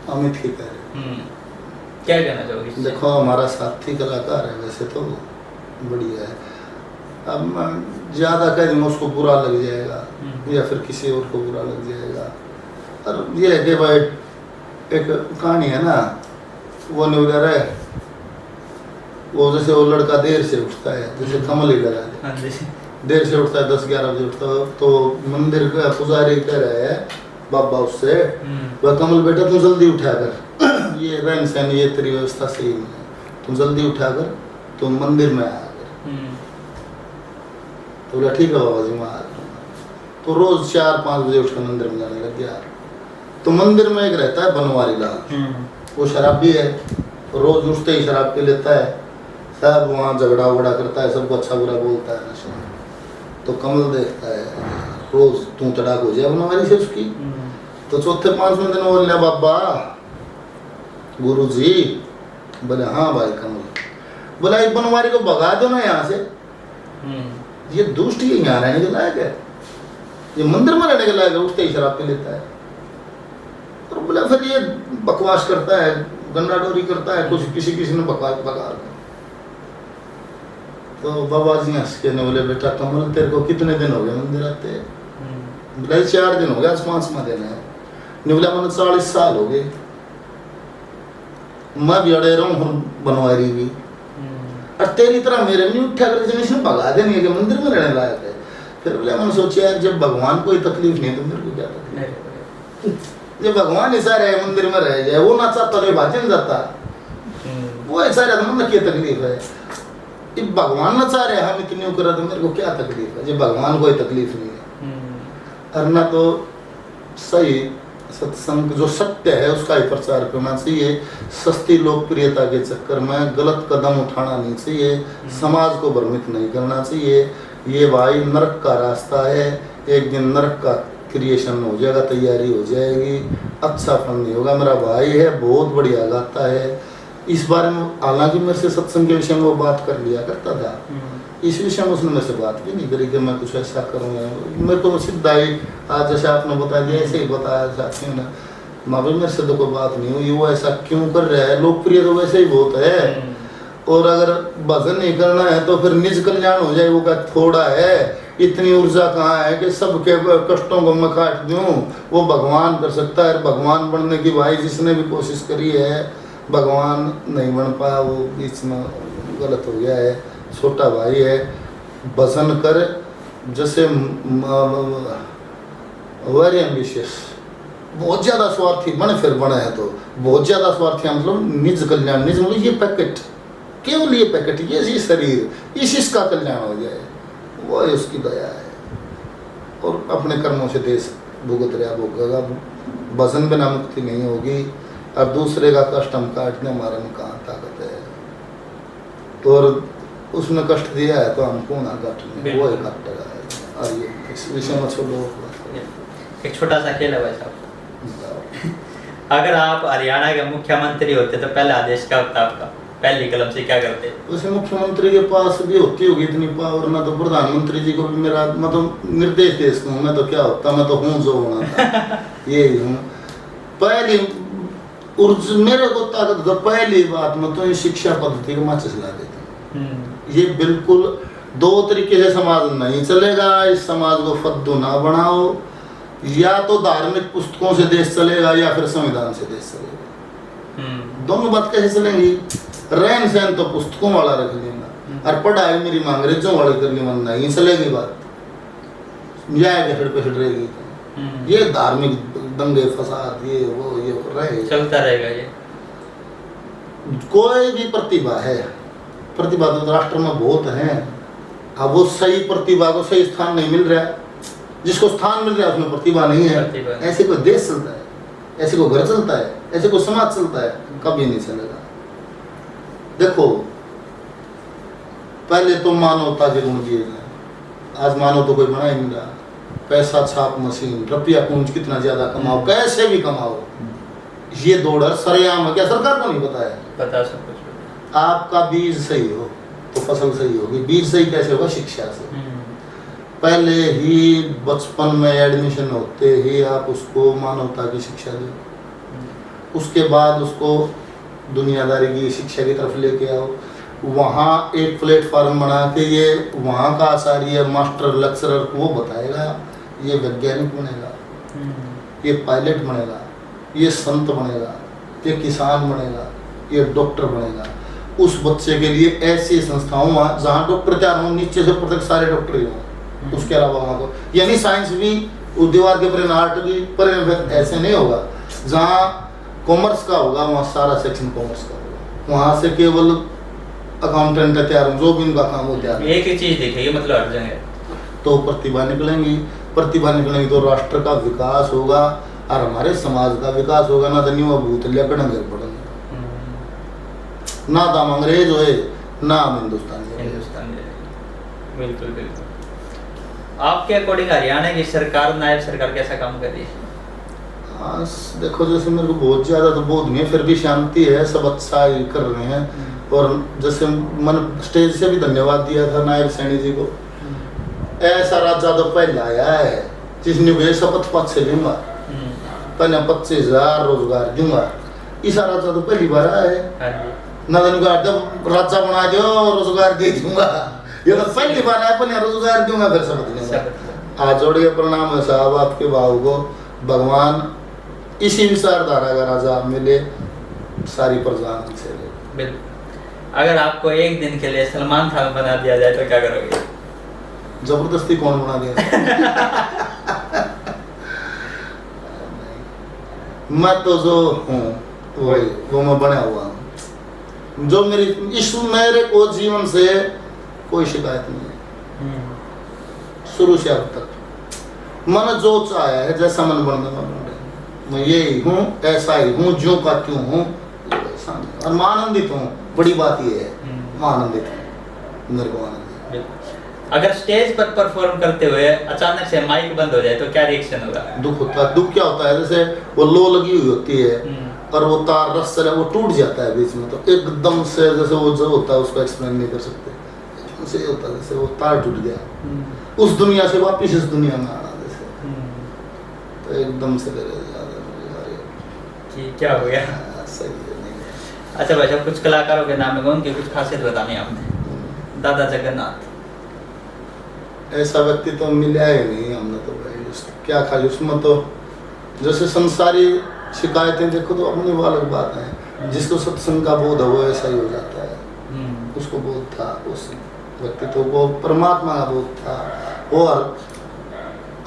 अमित ही कह रहे। क्या कहना चाहोगे? देखो हमारा साथी कलाकार है, वैसे तो बढ़िया है। अब मैं ज़्यादा कह दूँगा उसको बुरा लग जाएगा या फिर किसी और को बुरा लग जाएगा। और ये है कि भाई एक कहानी है ना, वो न्यूज़र है, वो जैसे वो लड़का देर से उठता है, जैसे कमल ही लगा दे, देर से उठता है, 10-11 बजे उठता है, तो मंदिर का पुजारी कह रहा है बाबा उससे, वह कमल बेटा तुम जल्दी उठा कर, ये रहन सहन ये तेरी व्यवस्था सही नहीं है, तुम जल्दी उठा कर तुम मंदिर में आ कर। तो बोला ठीक है बाबा जी मैं आ जाऊँगा। तो रोज 4-5 बजे उठकर मंदिर में जाने लग गया। तो मंदिर में एक रहता है बनवारी लाल, वो शराबी है, रोज उठते ही शराब पी लेता है, सब वहाँ झगड़ा वगड़ा करता है, सबको अच्छा बुरा बोलता है नशे में। तो कमल देखता है रोज तू तड़ाक हो जाए बनवारी से उसकी। तो चौथे 5वें दिन बोल लिया बाबा गुरु जी। बोले हाँ भाई कमल। बोला एक बनवारी को भगा दो ना यहाँ से, ये दुष्ट ही यहाँ रहने के लायक है, ये मंदिर में रहने के लायक है, उठते ही शराब पी लेता है। और बोला फिर ये बकवास करता है, गंदा डोरी करता है, कुछ किसी ने भगा। तो बाबा जी हंस के ने बोले बेटा कमल तेरे को कितने दिन हो गए मंदिर आते? बोला 4 दिन हो गया, आज 5वां दिन है। ने बोला मैंने 40 साल हो गए, मैं भी अड़े रहा हूँ बनवारी भी, और तेरी तरह मेरे नहीं उठा कर जिसने भगा देनी है कि मंदिर में रहने लायक है। फिर बोले मैंने सोचा यार जब भगवान कोई तकलीफ नहीं तो मेरे को क्या तकलीफ, जब भगवान ऐसा रहे मंदिर में रह जाए, वो ना चाहता तो भाजन जाता, वो ऐसा रहता मतलब क्या तकलीफ है। जब भगवान ना चाह रहे हम इतनी करा तो मेरे को क्या तकलीफ है, जब भगवान कोई तकलीफ नहीं है। और ना तो सही सत्संग जो सत्य है उसका ही प्रचार करना चाहिए, सस्ती लोकप्रियता के चक्कर में गलत कदम उठाना नहीं चाहिए, समाज को भ्रमित नहीं करना चाहिए। ये भाई नरक का रास्ता है, एक दिन नरक का क्रिएशन हो जाएगा, तैयारी हो जाएगी, अच्छा फल नहीं होगा। मेरा भाई है बहुत बढ़िया गाता है, इस बारे में हालांकि मेरे से सत्संग के विषय में वो बात कर लिया करता था, इस विषय में उसने मेरे से बात भी नहीं करी कि मैं कुछ ऐसा करूँगा। मेरे को सीधा ही आज जैसे आपने बता दिया ऐसे ही बताया साथियों ने, माँ भाई मेरे से तो कोई बात नहीं हुई, वो ऐसा क्यों कर रहा है, लोकप्रिय तो वैसे ही बहुत है, और अगर भजन नहीं करना है तो फिर निज कल्याण हो जाए, वो का थोड़ा है, इतनी ऊर्जा कहाँ है कि सबके कष्टों को मैं काट दूँ, वो भगवान कर सकता है। भगवान बनने की भाई जिसने भी कोशिश करी है भगवान नहीं बन पाया, वो बीच में गलत हो गया है, छोटा भाई है। भजन कर जैसे वेरी एम्बिशियस, बहुत ज़्यादा स्वार्थी बने, फिर बने हैं तो बहुत ज़्यादा स्वार्थी मतलब निज कल्याण, निज मतलब ये पैकेट, केवल ये पैकेट, ये शरीर इसका कल्याण हो जाए, वो उसकी दया है। और अपने कर्मों से देश भुगत रहा भोगेगा, भजन बिना मुक्ति नहीं होगी, और दूसरे का कष्ट हम काटने हमारे में कहाँ ताकत है। तो और उसने कष्ट दिया है तो हमको ना काटने, वो ही काट रहा है। और ये इस विषय में छोड़ो, एक छोटा सा खेल है भाई साहब, अगर आप हरियाणा के मुख्यमंत्री होते तो पहला आदेश क्या होता आपका, पहली कलम से क्या करते? वैसे मुख्यमंत्री के पास भी होती होगी इतनी पावर, ना तो प्रधानमंत्री जी को भी मेरा मतलब निर्देश दे सकूँ, मैं तो क्या होता, मैं तो हूँ जो होना था ये हूँ। पहली मेरे को ताकत तो पहली बात मैं तो शिक्षा पद्धति को मैं चला देता हूँ। ये बिल्कुल 2 तरीके से समाज नहीं चलेगा, इस समाज को फद्दू ना बनाओ, या तो धार्मिक पुस्तकों से देश चलेगा या फिर संविधान से देश चलेगा। दोनों बात कैसे चलेंगी? रहन सहन तो पुस्तकों वाला रख लेना, और पढ़ाई मेरी अंग्रेजों वाली कर ली, मन नहीं चलेगी बात, न्याय के पे रहेगी। ये धार्मिक दंगे फसाद ये वो ये रहे, चलता रहेगा ये। कोई भी प्रतिभा है, प्रतिभा तो राष्ट्र में बहुत है, अब वो सही प्रतिभा को सही स्थान नहीं मिल रहा है, जिसको स्थान मिल रहा है उसमें प्रतिभा नहीं है। ऐसे कोई देश चलता है, ऐसे को घर चलता है, ऐसे को समाज चलता है, कभी नहीं चलेगा। देखो पहले तो मानवता के गुण दिए गए, आज मानव तो कोई बना ही नहीं रहा। पैसा छाप मशीन, रुपया पूंज कितना ज्यादा कमाओ, कैसे भी कमाओ, ये दौड़ है सरेआम है। क्या सरकार को नहीं पता है? बता सब कुछ। आपका बीज सही हो तो फसल सही होगी। बीज सही कैसे होगा? शिक्षा से। पहले ही बचपन में एडमिशन होते ही आप उसको मानवता की शिक्षा दो, उसके बाद उसको दुनियादारी की शिक्षा की तरफ लेके आओ। वहाँ एक प्लेटफार्म बना के ये वहाँ का आचार्य मास्टर लेक्चरर को बताएगा, ये वैज्ञानिक बनेगा, ये पायलट बनेगा, ये संत बनेगा, ये किसान बनेगा, ये डॉक्टर बनेगा। उस बच्चे के लिए ऐसी संस्थाओं जहाँ डॉक्टर तैयार हों, नीचे से ऊपर तक सारे डॉक्टर ही हों। उसके अलावा वहाँ को यानी साइंस भी दीवार के पर आर्ट भी पर ऐसे नहीं होगा। जहाँ कॉमर्स का होगा वहाँ सारा सेक्शन कॉमर्स का होगा, वहाँ से केवल अकाउंटेंट तैयार हो, जो भी उनका काम हो तैयार। एक ही चीज देखेगी मतलब हट जाएंगे तो प्रतिभा निकलेंगी, प्रतिभा निकलेंगी तो राष्ट्र का विकास होगा और हमारे समाज का विकास होगा। ना तो न्यू भूत लेकर पड़ेंगे, ना तो हम अंग्रेज होए ना हम हिंदुस्तानी। बिल्कुल बिल्कुल। आपके अकॉर्डिंग हरियाणा की सरकार, नायब सरकार कैसा काम कर रही है? हाँ देखो, जैसे मेरे को बहुत ज़्यादा तो बोध नहीं है, फिर भी शांति है, सब अच्छा ही कर रहे हैं। और जैसे मन स्टेज से भी धन्यवाद दिया था नायब सैनी जी को। ऐसा राजा तो पहले आया है जिसने वे शपथ पद से लूंगा, पहले 25,000 रोजगार दूंगा। ऐसा राजा तो पहली बार आया है। नदन का जब राजा बना दो रोजगार दे दूंगा, ये तो पहली बार आया, पहले रोजगार दूंगा फिर शपथ लूंगा। आज जोड़िए प्रणाम है साहब आपके भाव को। भगवान इसी विचारधारा का राजा मिले, सारी प्रजा से बिल्कुल। अगर आपको एक दिन के लिए सलमान खान बना दिया जाए तो क्या करोगे? जबरदस्ती कौन बना दिया? मैं तो जो हूँ वही, वो मैं बना हुआ हूँ। जो मेरी मेरे को जीवन से कोई शिकायत नहीं है, शुरू से अब तक। मन जो चाहे है, जैसा मन बनना मैं यही हूँ, ऐसा ही हूँ, जो का क्यों हूँ, और मैं आनंदित हूँ। बड़ी बात ये है, मैं आनंदित हूँ, मेरे को आनंद है। अगर स्टेज पर परफॉर्म करते हुए अचानक से माइक बंद हो जाए तो क्या रिएक्शन होगा? दुख होता है। दुख क्या होता है? जैसे वो लो लगी हुई होती है और वो तार रस से वो टूट जाता है बीच में, तो एकदम से जैसे वो जो होता है उसको एक्सप्लेन नहीं कर सकते। उसे होता है जैसे वो तार टूट गया, उस दुनिया से वापिस इस दुनिया में आना, जैसे तो एकदम से क्या हो गया? सही है। अच्छा भाई साहब, कुछ कलाकारों के नाम में उनकी कुछ खासियत बतानी आपने। दादा जगन्नाथ ऐसा व्यक्ति तो मिला ही नहीं हमने, तो भाई क्या खाली उसमें तो जैसे संसारी शिकायतें देखो तो अपनी वो अलग बात है। जिसको सत्संग का बोध है वो ऐसा ही हो जाता है। उसको बोध था, उस व्यक्तित्व को परमात्मा का बोध था। और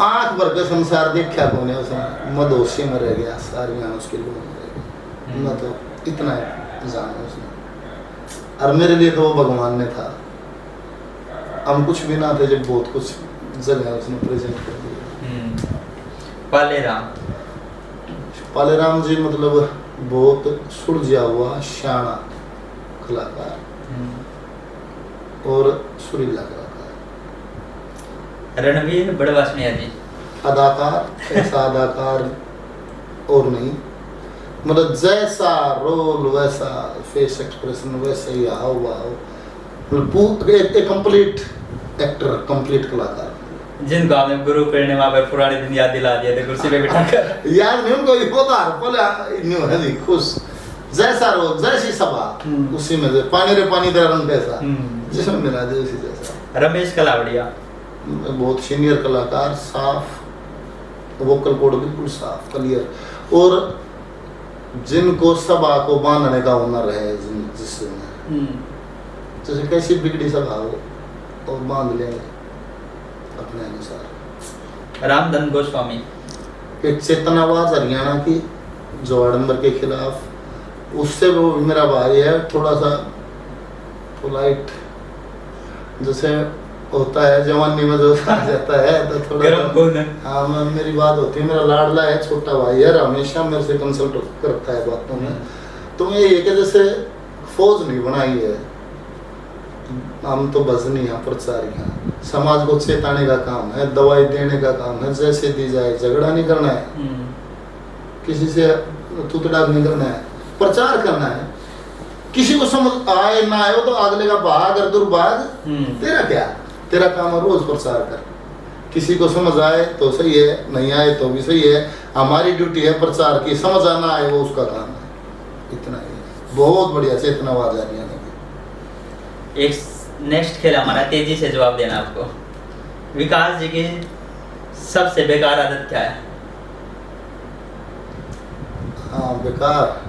आंख भर के संसार देखा कौन है उसने, मदोशी में रह गया, सारी उसके लोग रह गए। मैं तो इतना जाना उसने, और मेरे लिए तो वो भगवान ने था। हम कुछ भी ना थे जब बहुत कुछ जगह उसने प्रेजेंट कर दिया। पालेराम जी मतलब बहुत सुलझा हुआ शाना कलाकार और सुरीला कलाकार। रणवीर बड़वासनिया जी अदाकार, ऐसा अदाकार और नहीं, मतलब जैसा रोल वैसा फेस एक्सप्रेशन वैसे ही हाव भाव, एक कंप्लीट एक्टर, कंप्लीट कलाकार। जिनको आपने गुरु पूर्णिमा पर पुराने दिन याद दिला दिए थे कुर्सी पे बिठाकर। यार नहीं उनको बोला खुश, जैसा रोल जैसी सभा उसी में से पानी रे पानी तेरा रंग कैसा, जिसमें मिला दे उसी जैसा। रमेश कलावड़िया बहुत सीनियर कलाकार, साफ वोकल कोड बिल्कुल साफ क्लियर, और जिनको सभा को बांधने का हुनर है, जिसमें जैसे कैसी बिगड़ी सभा हो और बांध लेंगे अपने अनुसार। रामधन गोस्वामी एक चेतन आवाज हरियाणा की जो आडम्बर के खिलाफ, उससे वो मेरा भाई है, थोड़ा सा पोलाइट जैसे होता है जवानी में जो आ जाता है तो थोड़ा हाँ मेरी बात होती है। मेरा लाडला है, छोटा भाई है, हमेशा मेरे से कंसल्ट करता है बातों में। तो मैं ये कि जैसे फौज नहीं बनाई है, हम तो भजनी हैं, प्रचारी हैं, समाज को चेताने का काम है, दवाई देने का काम है, जैसे दी जाए, झगड़ा नहीं करना है, किसी से तुतड़ा नहीं करना है, प्रचार करना है। किसी को समझ आए ना आए तो अगले का भाग और दुर्भाग तेरा क्या, तेरा काम है रोज प्रचार कर। किसी को समझ आए तो सही है, नहीं आए तो भी सही है, हमारी ड्यूटी है प्रचार की, समझ आना आए वो उसका काम है, इतना ही। बहुत बढ़िया चेतना आ जा रही है। एक नेक्स्ट खेल हमारा, तेजी से जवाब देना आपको। विकास जी की सबसे बेकार आदत क्या है? हाँ, बेकार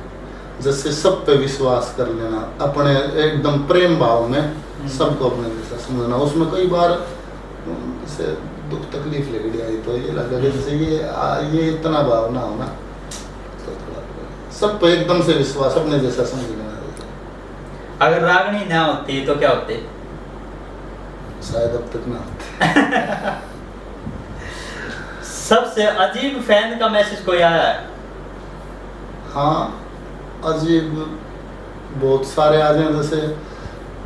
जैसे सब पे विश्वास कर लेना, अपने एकदम प्रेम भाव में सबको अपने जैसा समझना। उसमें कई बार जैसे दुख तकलीफ लग गई तो ये लगा कि जैसे ये इतना भाव ना होना, तो थोड़ा सब पे एकदम से विश्वास अपने जैसा समझ लेना। अगर रागनी ना होती तो क्या होते? शायद अब तक ना होते। सबसे अजीब फैन का मैसेज कोई आया है? हाँ, अजीब बहुत सारे आ जाए, जैसे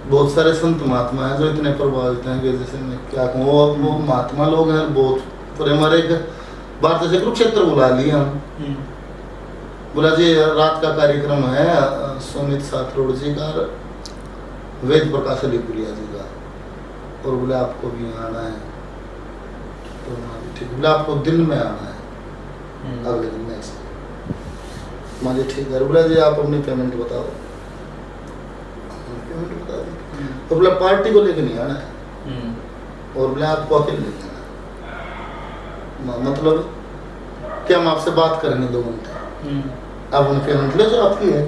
बहुत सारे संत महात्मा हैं जो इतने प्रभावित हैं कि जैसे मैं क्या कहूँ, वो महात्मा लोग हैं बहुत। पर हमारे एक बार जैसे कुरुक्षेत्र बुला लिया हम, बोला जी रात का कार्यक्रम है सुमित साथरोड जी का, वेद प्रकाश अलीपुरिया जी का, और बोले आपको भी आना है। तो ठीक, बोले आपको दिन में आना है, अगले दिन में। मुझे ठीक है, बोला जी आप अपनी पेमेंट बताओ, पेमेंट बता दी। तो बोला पार्टी को लेके नहीं आना है, और बोले आपको अकेले लेके आना। मतलब क्या, हम आपसे बात करेंगे 2 घंटे, आप उनके पेमेंट ले जो आपकी है,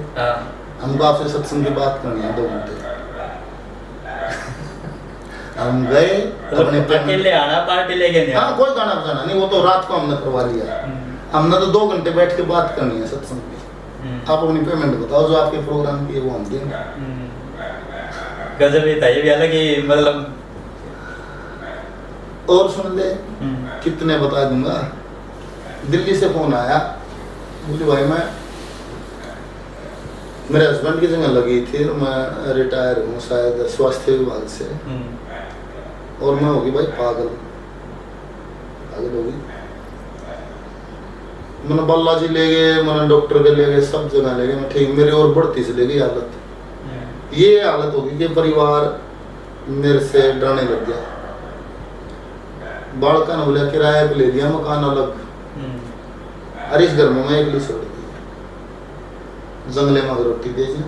हमको आपसे सत्संग की बात करनी है 2 घंटे। हम गए अपने अकेले आना, पार्टी लेके नहीं। हाँ, कोई गाना बजाना नहीं, वो तो रात को हमने करवा लिया। हमने तो 2 घंटे बैठ के बात करनी है सत्संग की। आप अपनी पेमेंट बताओ जो आपके प्रोग्राम की है वो हम देंगे। गजब ही था ये भी, अलग ही मतलब। और सुन ले, कितने बता दूंगा। दिल्ली से फोन आया, बोले भाई मैं, मेरे हस्बैंड की जगह लगी थी, मैं रिटायर हूँ शायद स्वास्थ्य विभाग से, और मैं होगी भाई पागल होगी। मैंने बालाजी ले गए, मैंने डॉक्टर के ले गए, सब जगह ले गए, मैं ठीक, मेरी और बढ़ती से ले गई हालत। ये हालत होगी कि परिवार मेरे से डरने लग गया। बालका ने बोला किराए पे ले दिया मकान अलग, अरे इस घर में मैं अकेली छोड़ दी, जंगले में रोटी भेजना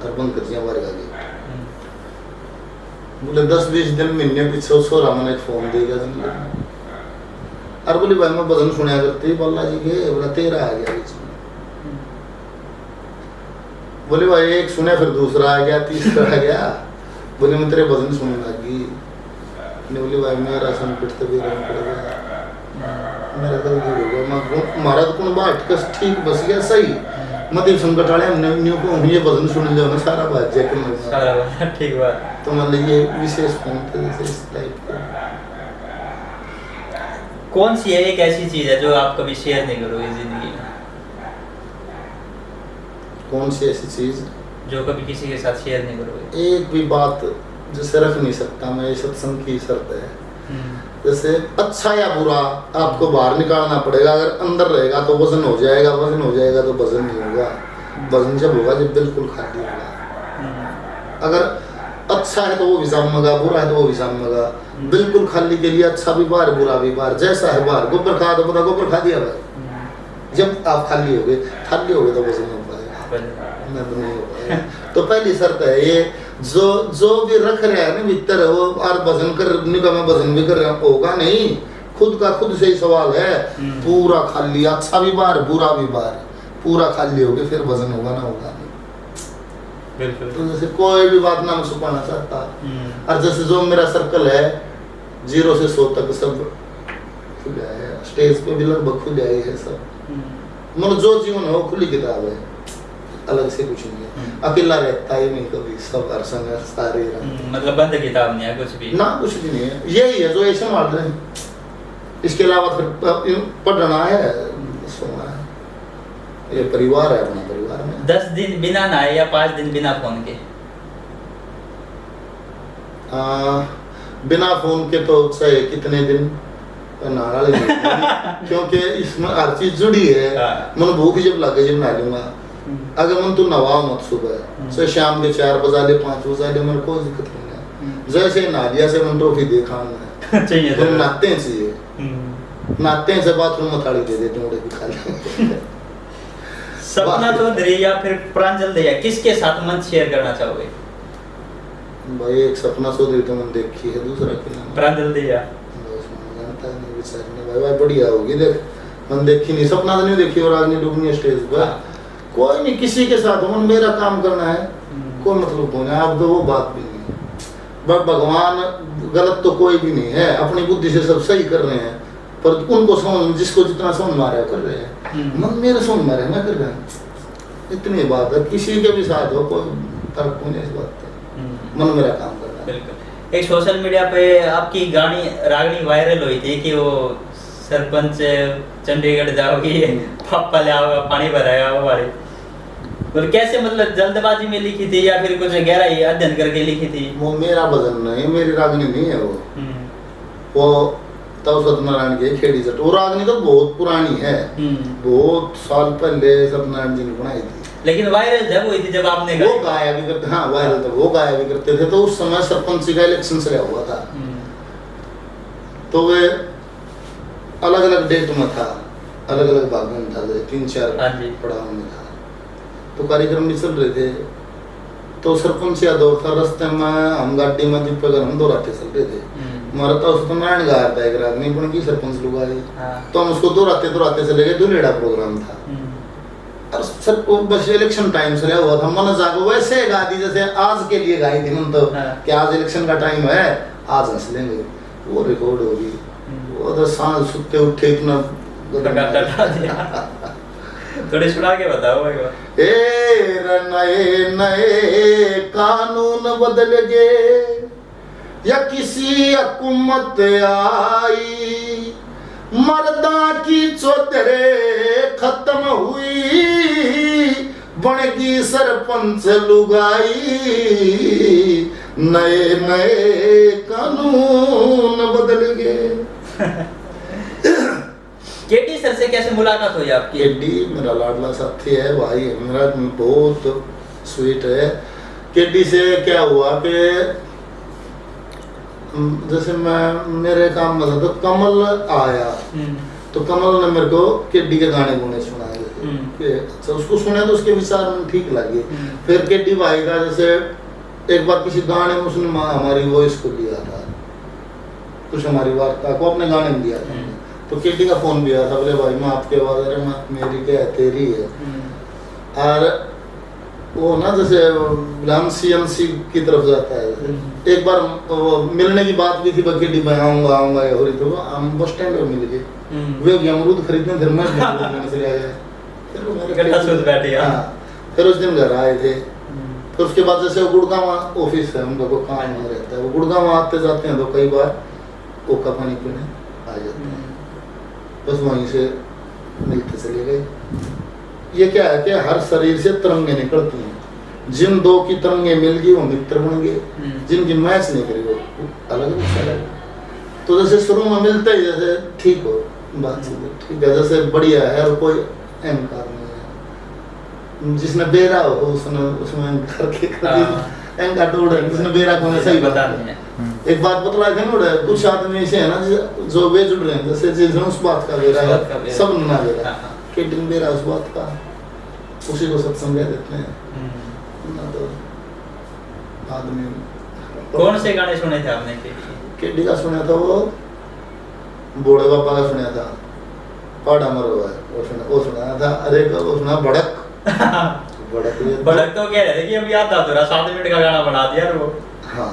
और बंद कर दिया बाहर गई। बोले 10-20 दिन महीने पीछे छोरा मैंने एक फोन देगा जंगले में, और बोली भाई मैं भजन सुना करती बालाजी के, बोला 13 आ गया बीच में। बोले भाई एक सुने, फिर दूसरा आ गया, तीसरा आ गया। बोले मैं तेरे भजन सुनने लगी। बोली भाई मेरा संकट तो भी रंग पड़ गया, मेरा तो हो गया, महाराज कौन बात कस ठीक बस गया सही, मत संकट वाले हमने न्यू को ये भजन सुन लिया ना सारा बात जैके में सारा बात ठीक बात। तो मतलब ये विशेष फोन थे जैसे इस टाइप के। कौन सी है एक ऐसी चीज है जो आप कभी शेयर नहीं करोगे जिंदगी में? कौन सी ऐसी चीज जो कभी किसी के साथ शेयर नहीं करोगे? एक भी बात जैसे रख नहीं सकता मैं, ये सत्संग की शर्त है। जैसे अच्छा या बुरा आपको बाहर निकालना पड़ेगा, अगर अंदर रहेगा तो वजन हो जाएगा, वजन हो जाएगा तो वजन नहीं होगा। वजन जब होगा जब बिल्कुल खाली होगा। अगर अच्छा है तो वो भी जमेगा, बुरा है तो वो भी जमेगा। बिल्कुल खाली के लिए अच्छा भी बाहर, बुरा भी बाहर, जैसा है बाहर। गोबर खा तो पता गोबर खा दिया भाई, जब आप खाली हो गए तो वजन हो पाएगा, नहीं हो पाएगा। तो पहली शर्त है ये, जो भी रख रहे हैं ना भीतर वो और वजन करने का, मैं वजन भी कर रहा होगा नहीं, खुद का खुद से ही सवाल है। पूरा खाली, अच्छा भी बाहर बुरा भी बाहर, पूरा खाली हो गया फिर वजन होगा ना होगा नहीं। बिल्कुल। तो जैसे कोई भी बात ना मैं छुपाना चाहता, और जैसे जो मेरा सर्कल है 0 से 100 तक सब खुला है, स्टेज पे भी लगभग खुले आए है सब। मतलब जो जीवन है वो खुली किताब है, अलग से कुछ नहीं है। अकेला रहता ही नहीं कभी, सब हर संग सारे मतलब बंद किताब नहीं है कुछ भी ना, कुछ भी नहीं है। यही है जो ऐसे मार रहे हैं, इसके अलावा फिर पढ़ना है, सोना है, ये परिवार है अपना परिवार में। 10 दिन बिना नहाए या 5 दिन बिना फोन के? बिना फोन के तो चाहे कितने दिन नहाना नहीं क्योंकि इसमें हर चीज जुड़ी है। मन भूख जब लगे जब नहा लूंगा। अगर मन तू नवा मत सुबह से शाम के 4 बजा ले 5 बजा ले मन कोई दिक्कत नहीं है। जैसे नहा लिया से मन ट्रॉफी देखा चाहिए तो नहाते हैं चाहिए नहाते हैं से बाथरूम में थाली दे देते हैं खा ले। सपना चौधरी या फिर प्रांजल दहिया किसके साथ मंच शेयर करना चाहोगे? भाई एक सपना चौधरी तो मैंने देखी है, दूसरा क्या नाम प्रांजल दहिया जानता नहीं विचारने भाई भाई बढ़िया होगी देख मैंने देखी नहीं सपना तो नहीं देखी और आज नहीं डूबनी स्टेज पर कोई नहीं किसी के साथ मन मेरा काम करना है कोई मतलब नहीं है। अब तो वो बात भी नहीं है भगवान गलत तो कोई भी नहीं है अपनी बुद्धि से सब सही कर रहे हैं पर उनको समझ जिसको जितना समझ मारे कर रहे हैं मन मेरे समझ मारे मैं कर रहा हूँ इतनी बात है किसी के भी साथ हो कोई फर्क नहीं इस बात का मन मेरा काम करना बिल्कुल। एक सोशल मीडिया पे आपकी गाड़ी रागनी वायरल हुई थी कि वो सरपंच चंडीगढ़ जाओगी पापा ले आओगे पानी भराएगा वो वाली और कैसे मतलब जल्दबाजी में लिखी थी या फिर कुछ गहराई अध्ययन करके लिखी थी? वो मेरा भजन नहीं मेरी रागनी नहीं है वो तब सत्यनारायण की खेड़ी जट वो रागनी तो बहुत पुरानी है बहुत साल पहले सत्यनारायण जी ने बनाई थी लेकिन वायरल जब हुई थी जब आपने वो गाया भी करते हाँ वायरल तो वो गाया भी करते थे तो उस समय सरपंच का इलेक्शन चला हुआ था तो वे अलग अलग डेट में था अलग अलग भागों में था 3-4 पड़ाव में था तो कार्यक्रम भी चल रहे थे तो सरपंच या दौर था रास्ते में हम गाड़ी में दीपक हम दोहराते चल रहे थे हमारा तो सत्यनारायण गाया था एक रात नहीं बन की सरपंच लोग आए तो हम उसको दोहराते चले गए दुलेड़ा प्रोग्राम था और सर को बस इलेक्शन टाइम से हुआ था मन जागो वैसे गा दी जैसे आज के लिए गाई थी मन तो कि आज इलेक्शन का टाइम है आज हंस लेंगे वो रिकॉर्ड होगी वो तो सांझ सुते उठे इतना थोड़ी सुना के बताओ भाई नए नए कानून बदल गए या किसी हुकूमत आई मर्दा की चौधरी खत्म हुई बनेगी सरपंच लुगाई नए नए कानून बदल गए। केटी सर से कैसे मुलाकात हुई आपकी? केटी मेरा लाडला साथी है भाई है मेरा बहुत स्वीट है। केटी से क्या हुआ कि जैसे मैं मेरे काम में था तो कमल आया तो कमल ने मेरे को केटी के गाने गुने सुनाए अच्छा उसको सुने तो उसके विचार में ठीक लगे। फिर केटी भाई का जैसे एक बार किसी गाने में उसने हमारी वॉइस को लिया था कुछ हमारी वार्ता को अपने गाने में दिया था तो केटी का फोन भी आया था बोले भाई मैं आपके आवाज अरे मैं मेरी क्या है तेरी है और वो ना जैसे सीएमसी की तरफ जाता है एक बार मिलने की बात भी थी केटी मैं आऊंगा हो रही तो हम बस स्टैंड पर मिल गए वे अमरूद खरीदने फिर मैं चले आया फिर उस दिन घर आए थे फिर उसके बाद जैसे गुड़गांव ऑफिस है उनका कोई काम रहता है वो गुड़गांव आते जाते हैं तो कई बार कोका पानी पीने आ जाते हैं बस वहीं से मिलते चले गए। ये क्या है कि हर शरीर से तरंगे निकलती हैं जिन दो की तरंगे मिल गई वो मित्र बन गए जिनकी मैच नहीं करी वो अलग अलग तो जैसे शुरू में मिलते ही जैसे ठीक हो बात ठीक है जैसे बढ़िया है और कोई अहंकार नहीं है जिसने बेरा हो उसने उसमें करके अहंकार तो उड़े जिसने बेरा को सही बता नहीं एक बात बतला थे ना कुछ आदमी ऐसे है ना जो वे जुड़ रहे हैं जैसे जिसने उस बात का बेरा है सब ना बेरा केटिंग बेरा उस बात का उसी को सत्संग देते हैं ना तो आदमी कौन से गाने सुने थे आपने केटी का सुना था वो बूढ़े बापा का सुना था पाड़ा मरो है वो सुना था अरे वो सुना भड़क भड़क तो कह रहे थे कि अब याद था तेरा 7 मिनट का गाना बना दिया वो हाँ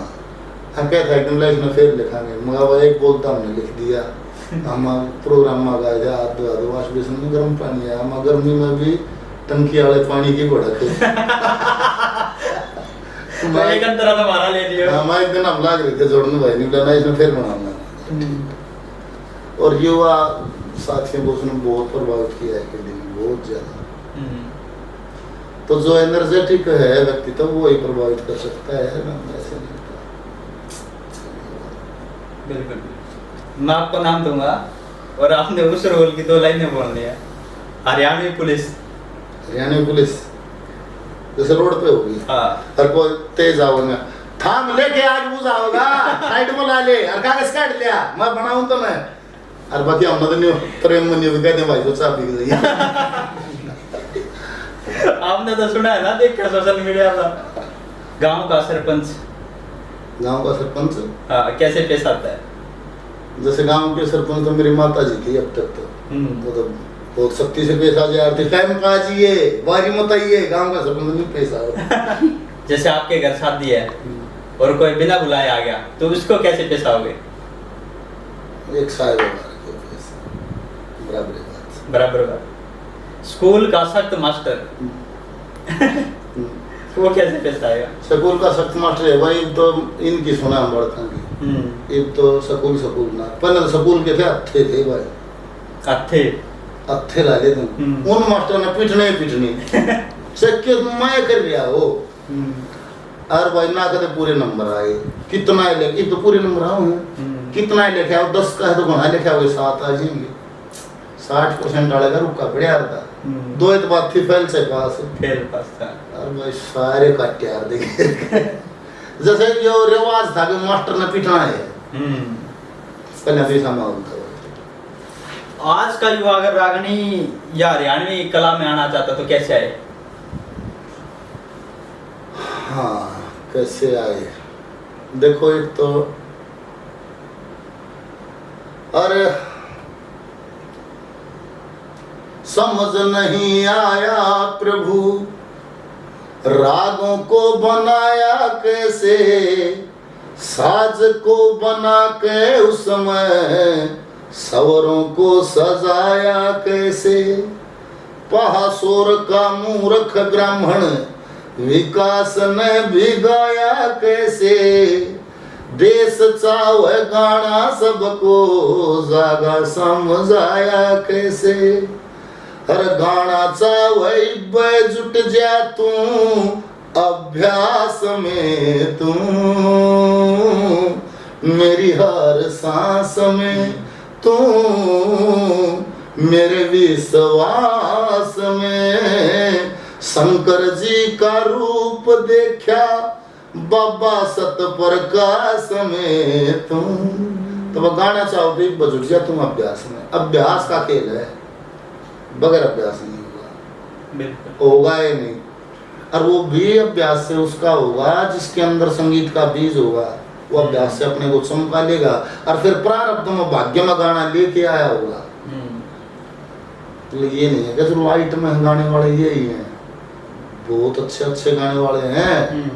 हम कहते हैं लाइफ में फिर लिखांगे मगर वो एक बोलता हमने लिख दिया हम प्रोग्राम में गए थे आधो वाश बेसन में गर्म पानी है हम गर्मी में भी टंकी वाले पानी की भड़क एक अंतरा तो मारा ले लिया हम एक दिन हम लाग रहे थे जोड़ने भाई निकला ना इसमें फिर बनाना और युवा साथियों को उसने बहुत प्रभावित किया है के दिन बहुत ज्यादा तो जो एनर्जेटिक है व्यक्ति तो वो ही प्रभावित कर सकता है ना ऐसे नहीं बिल्कुल। मैं आपको नाम दूंगा और आपने उस रोल की 2 लाइनें बोलनी है। हरियाणवी पुलिस। हरियाणवी पुलिस जैसे रोड पे होगी, हाँ। हर कोई तेज आओगे, थाम लेके आज बुझा होगा, साइड में ला ले, और कागज काट लिया, मैं बनाऊं तो मैं, और बाकी हम तो नहीं प्रेम में नहीं कहते भाई तो चाबी की जाइए। आपने तो सुना है ना, देखा सोशल मीडिया पर, गांव का सरपंच। गांव का सरपंच हाँ, कैसे पेश आता है? जैसे गांव के सरपंच तो मेरी माता जी थी अब तक, तो वो तो बहुत सख्ती से पेश आ जाती, टाइम का आइए, बारी मत आइए, गांव का सरपंच नहीं पेश आओ। जैसे आपके घर शादी है और कोई बिना बुलाए आ गया, तो उसको कैसे पेश आओगे? एक साल बराबर बात, बराबर बात। स्कूल का सख्त मास्टर वो कैसे पेश आएगा? स्कूल का सख्त मास्टर है भाई, तो इनकी सुना हम बड़का की, एक तो स्कूल ना, पहले तो स्कूल के थे अच्छे थे भाई, अच्छे ला लेते, उन मास्टर ने पीटनी सच्चे मैं कर लिया हो, और भाई ना कदे पूरे नंबर आए, कितना ही लेके तो पूरे नंबर आओ, कितना ही लेके आओ, 10 का है तो गुना लेके आओगे, 7 आ जाएंगे, 60% डालेगा, रुका बढ़िया था, 2 एक बात थी, फेल पास था, और भाई सारे काटे यार देखे। जैसे जो रिवाज था कि मास्टर ने पीटना है, पहले भी समाप्त था। आज का युवा अगर रागनी या हरियाणवी कला में आना चाहता तो कैसे आए? हाँ, कैसे आए, देखो एक तो अरे समझ नहीं आया प्रभु रागों को बनाया कैसे, साज को बना के उसमें सवरों को सजाया कैसे, पहासोर का मूर्ख ब्राह्मण विकास ने भिगाया कैसे, देश चाहे गाना सबको जागा समझाया कैसे, हर गाना चाहे जुट जा तू अभ्यास में, तू मेरी हर सांस में, तू मेरे विश्वास में, शंकर जी का रूप देखा बाबा सतप्रकाश में, तुम तो वह गाना चाहो तो बजुट जा तुम अभ्यास में, अभ्यास का खेल है, बगैर अभ्यास नहीं होगा ही नहीं, और वो भी अभ्यास से उसका होगा जिसके अंदर संगीत का बीज होगा, वो अभ्यास से अपने को चमका लेगा, और फिर प्रारब्ध में भाग्य में गाना लेके आया होगा। तो ये नहीं है कि जो लाइट में गाने वाले ये ही हैं, बहुत अच्छे गाने वाले हैं,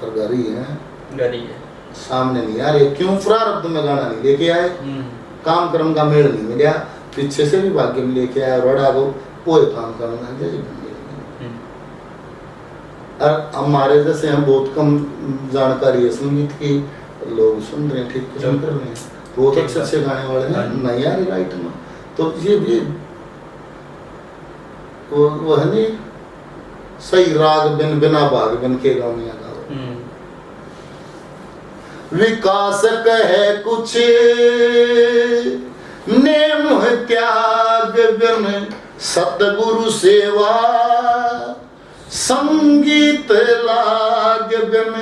पर गरी है, सामने नहीं आ रहे, क्यों? प्रारब्ध में गाना नहीं लेके आए, काम कर्म का मेल नहीं मिला, पीछे से भी भाग्य में लेके आया, रोड़ा को वो काम करना जैसे, और हमारे जैसे हम बहुत कम जानकारी है संगीत की, लोग सुन रहे हैं, ठीक पसंद कर रहे हैं, बहुत अच्छे गाने वाले हैं, नहीं आ रही राइट में, तो ये भी वो है नहीं, सही राग बिन बिना भाग बिन के गानिया गाओ, विकास कहे कुछ नेम त्याग बिन सतगुरु सेवा, संगीत लाग बिन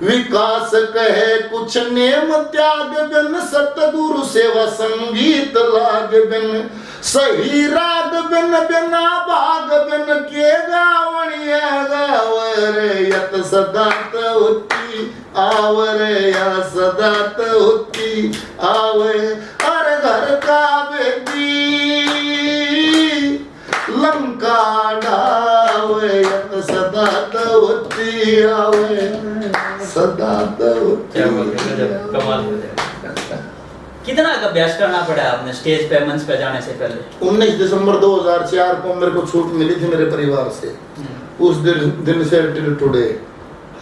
विकास कहे कुछ नेम त्याग बिन सतगुरु सेवा, संगीत लाग बिन सही राग बिन बिना भाग बिन के गावणिया गावरे, यत सदात होती आवरे, या सदात होती आवे, हर घर का बेदी लंका डावे, यत सदात होती आवे, सदात होती। कमाल हो जाए। कितना अभ्यास करना पड़ा आपने स्टेज पे मंच पे जाने से पहले? 19 दिसंबर 2004 को मेरे को छूट मिली थी मेरे परिवार से, उस दिन से टिल टुडे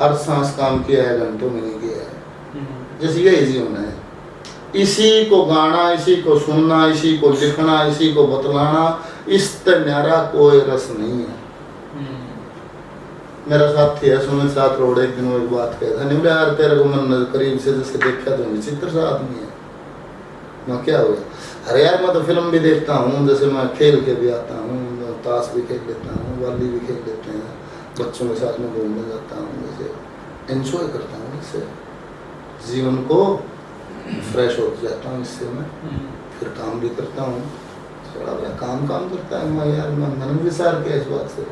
हर सांस काम किया है, घंटों में नहीं किया है, जैसे यही जीवन है, इसी को गाना, इसी को सुनना, इसी को लिखना, इसी को बतलाना, इस न्यारा कोई रस नहीं है। मेरा साथी है सुमित साथ रोड, एक दिन वो एक बात कहता नहीं, यार तेरे को मन करीब से जैसे देखा तो विचित्र सा आदमी है, मैं क्या हो गया? अरे यार मैं तो फिल्म भी देखता हूँ, जैसे मैं खेल के भी आता हूँ, ताश भी खेल लेता हूँ, वाली भी खेल लेते हैं, बच्चों के साथ में घूमने जाता हूँ, जैसे एंजॉय करता हूँ, इससे जीवन को फ्रेश हो जाता हूँ, इससे मैं फिर काम भी करता हूँ, थोड़ा बड़ा काम करता है मैं यार, मैंने विचार किया इस बात से,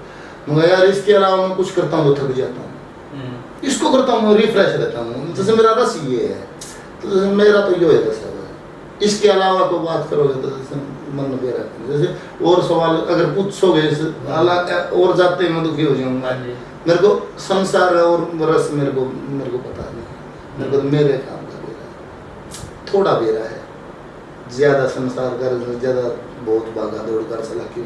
मगर यार इसके अलावा मैं कुछ करता हूँ तो थक जाता हूँ, इसको करता हूँ रिफ्रेश रहता हूँ, जैसे मेरा रस ये है, तो जैसे मेरा तो ये है रस है, इसके अलावा कोई बात करोगे तो जैसे मन में बेरा, जैसे और सवाल अगर पूछोगे और जाते मैं दुखी हो जाऊंगा, मेरे को संसार और रस मेरे को पता नहीं, मेरे को तो मेरे काम का बेरा है, थोड़ा बेरा है, ज्यादा संसार कर, ज्यादा बहुत भागा दौड़ कर चला कि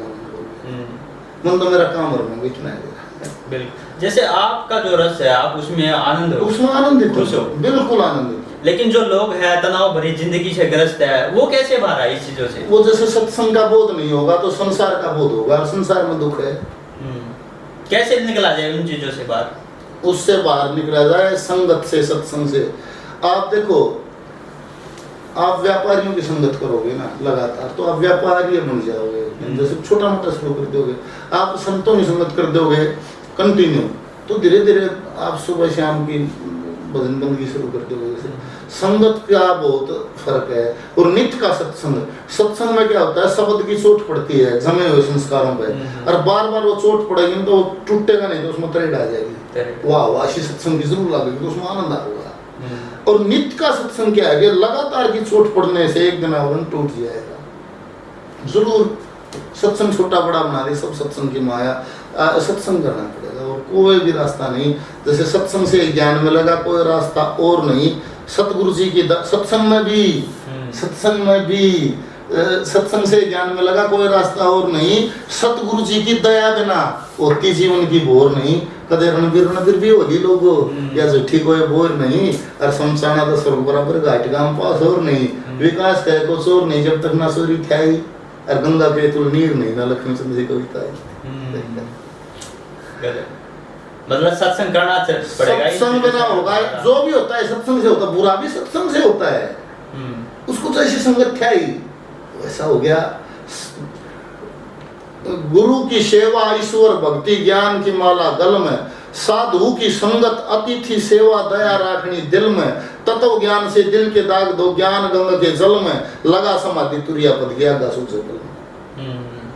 मन तो मेरा काम और मैं इतना है। बिल्कुल, जैसे आपका जो रस है आप उसमें आनंद हो, उसमें आनंदित खुश हो, बिल्कुल आनंदित। लेकिन जो लोग हैं तनाव भरी जिंदगी से ग्रस्त है, वो कैसे बाहर आए इस चीजों से? वो जैसे सत्संग का बोध नहीं होगा तो संसार का बोध होगा, और संसार में दुख है, कैसे निकला जाए उन चीजों से बाहर? उससे बाहर निकला जाए संगत से, सत्संग से। आप देखो, आप व्यापारियों की संगत करोगे ना लगातार तो आप व्यापारी बन जाओगे, जैसे छोटा मोटा शुरू कर दोगे, आप संतों की संगत कर दोगे कंटिन्यू, तो धीरे धीरे आप सुबह शाम की भजन बंदगी शुरू कर दोगे। जैसे संगत का बहुत फर्क है, और नित्य का सत्संग में क्या होता है, शब्द की चोट पड़ती है जमे हुए संस्कारों पे, और बार बार वो चोट पड़ेगी तो टूटेगा नहीं, तो उसमें तरेड़ आ जाएगी, वाह वाह ऐसी सत्संग की जरूर लगेगी, तो उसमें आनंद आएगा। और नित्य का सत्संग क्या है कि लगातार की चोट पड़ने से एक दिन आवरण टूट जाएगा, जरूर सत्संग छोटा बड़ा बना दे, सब सत्संग की माया, सत्संग करना पड़ेगा, और कोई भी रास्ता नहीं, जैसे सत्संग से ज्ञान मिलेगा, कोई रास्ता और नहीं, सतगुरु जी की सत्संग में भी सत्संग से ज्ञान मिलेगा, कोई रास्ता और नहीं, सतगुरु जी की दया बिना होती जीवन की बोर नहीं, कदे रणबीर भी होगी लोगो, या झूठी कोई बोर नहीं, और समसाना तो स्वर्ग बराबर घाट गांव पास और नहीं, विकास कहे को चोर नहीं, जब तक ना चोरी ख्याई, और गंगा पे तुल नीर नहीं, ना लक्ष्मी चंद्र जी कविता है। मतलब सत्संग करना पड़ेगा, सत्संग बिना होगा, जो भी होता है सत्संग से होता है, बुरा भी सत्संग से होता है, उसको तो ऐसी संगत क्या ही वैसा हो गया। गुरु की सेवा ईश्वर भक्ति ज्ञान की माला गल में, साधु की संगत अतिथि सेवा दया राखनी दिल में, तत्व ज्ञान से दिल के दाग दो ज्ञान गंगा के जल में, लगा समाधि तुरिया पद गया गासु जल में।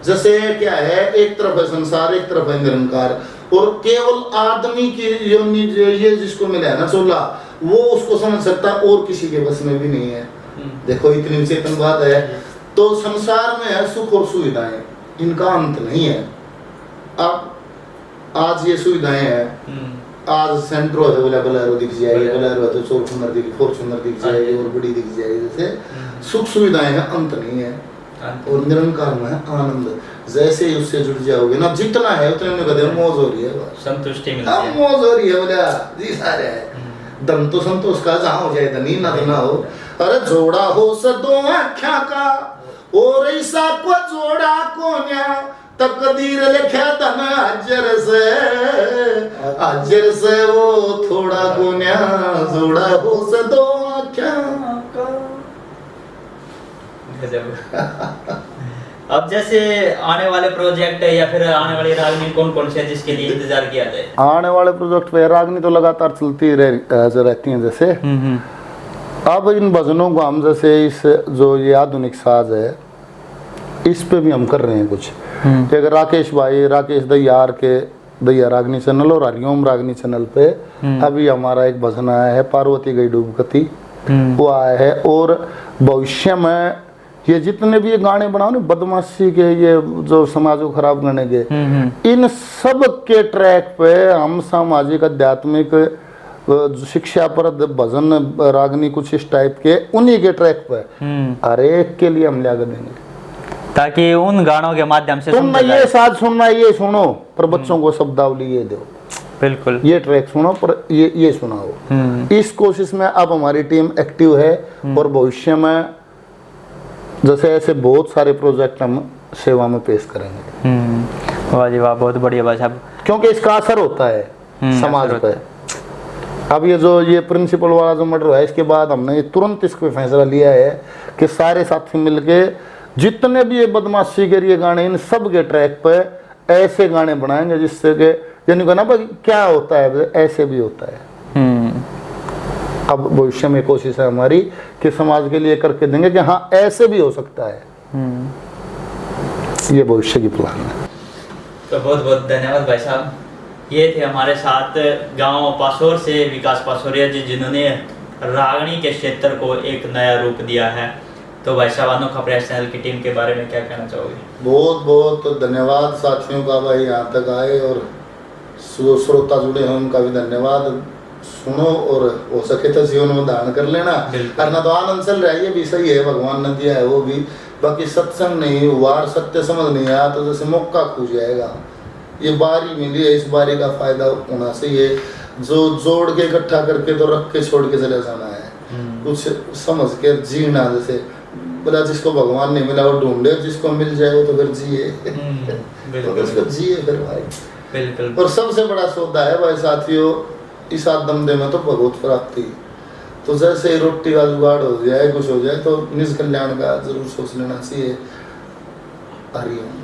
जैसे क्या है, एक तरफ है संसार, एक तरफ है निरंकार, और केवल आदमी की योनि ये जिसको मिला है ना चोला, वो उसको समझ सकता है, और किसी के बस में भी नहीं है। देखो इतनी चेतन बात है, तो संसार में है सुख और सुविधाएं, इनका अंत नहीं है। अब आज ये सुविधाएं हैं, आज सेंट्रो है बोला बोलेरो दिख जाएगी, बोलेरो है तो फॉर्च्यूनर दिख जाएगी, और बड़ी दिख जाएगी, जैसे सुख सुविधाएं हैं, अंत नहीं है, और निरंकार में है आनंद। जैसे ही उससे जुड़ जाओगे ना, जितना है उतने में कहते हैं मौज हो रही है, संतुष्टि मिलती है, मौज हो रही है, बोला जी सारे है दम तो संतोष का जहाँ हो जाए धनी ना ना हो। अरे जोड़ा हो सदो आख्या का, और ऐसा को जोड़ा कोन्या, तकदीर लिखे धन अजर से वो थोड़ा कोन्या, जोड़ा हो सदो आख्या का। अब जैसे आने वाले प्रोजेक्ट या फिर आने वाली रागनी कौन कौन से है जिसके लिए इंतजार किया जाए? आने वाले प्रोजेक्ट पे रागनी तो लगातार चलती रहती हैं, जैसे अब इन भजनों को हम जैसे इस जो ये आधुनिक साज है इस पे भी हम कर रहे हैं कुछ। एक राकेश भाई, राकेश दयार के दया रागनी चैनल और हरिओम रागनी चैनल पे अभी हमारा एक भजन आया है, पार्वती गई डूबकती, वो आया है। और भविष्य में ये जितने भी ये गाने बनाओ ना बदमाशी के, ये जो समाज को खराब करने के, इन सब के ट्रैक पे हम सामाजिक आध्यात्मिक शिक्षा पर भजन रागनी कुछ इस टाइप के उन्हीं के ट्रैक पे हर एक के लिए हम लिया देंगे, ताकि उन गानों के माध्यम से तुम ये साथ सुनना, ये सुनो, पर बच्चों को शब्दावली ये दो, बिल्कुल ये ट्रैक सुनो, पर ये सुनाओ। इस कोशिश में अब हमारी टीम एक्टिव है, और भविष्य में जैसे ऐसे बहुत सारे प्रोजेक्ट हम सेवा में पेश करेंगे। वाह जी वाह, बहुत बढ़िया बात साहब, क्योंकि इसका असर होता है समाज पे। अब ये प्रिंसिपल वाला जो मर्डर है, इसके बाद हमने तुरंत इस पे फैसला लिया है कि सारे साथी मिलके जितने भी ये बदमाशी के ये गाने, इन सब के ट्रैक पे ऐसे गाने बनाएंगे जिससे कि यानी कहना भाई क्या होता है ऐसे भी होता है। अब भविष्य में कोशिश है हमारी कि समाज के लिए करके देंगे कि हाँ ऐसे भी हो सकता है। ये भविष्य की प्लान है। तो बहुत बहुत धन्यवाद भाई साहब। ये थे हमारे साथ गांव पासोर से विकास पासोरिया जी, जिन्होंने रागणी के क्षेत्र को एक नया रूप दिया है। तो भाई साहब, अनोखा प्रयास चैनल की टीम के बारे में क्या कहना चाहोगे? बहुत बहुत धन्यवाद साथियों का भाई, यहाँ तक आए और श्रोता जुड़े हैं उनका भी धन्यवाद। सुनो और हो सके तो जीवन में दान कर लेना, करना तो आनंद चल रहा है, ये भी सही है, भगवान ने दिया है वो भी। बाकी सत्संग नहीं हुआ, सत्य समझ नहीं आया तो जैसे मौका खो जाएगा। ये बारी मिली है, इस बारी का फायदा होना चाहिए। जो जोड़ के इकट्ठा करके तो रख के छोड़ के चले जाना है, कुछ समझ के जीना। जैसे बोला जिसको भगवान नहीं मिला वो ढूंढे, जिसको मिल जाए वो तो फिर जिए। तो उसको जिए फिर भाई, बिल्कुल। और सबसे बड़ा सौदा है भाई साथियों, इस आदमदे में तो भगवत प्राप्ति। तो जैसे रोटी का जुगाड़ हो जाए, कुछ हो जाए तो निज कल्याण का जरूर सोच लेना चाहिए। हरिओम।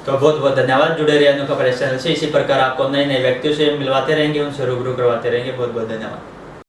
तो बहुत बहुत धन्यवाद। जुड़े रहिए अनोखा प्रयास चैनल से। इसी प्रकार आपको नए नए व्यक्तियों से मिलवाते रहेंगे, उनसे रूबरू करवाते रहेंगे। बहुत बहुत धन्यवाद।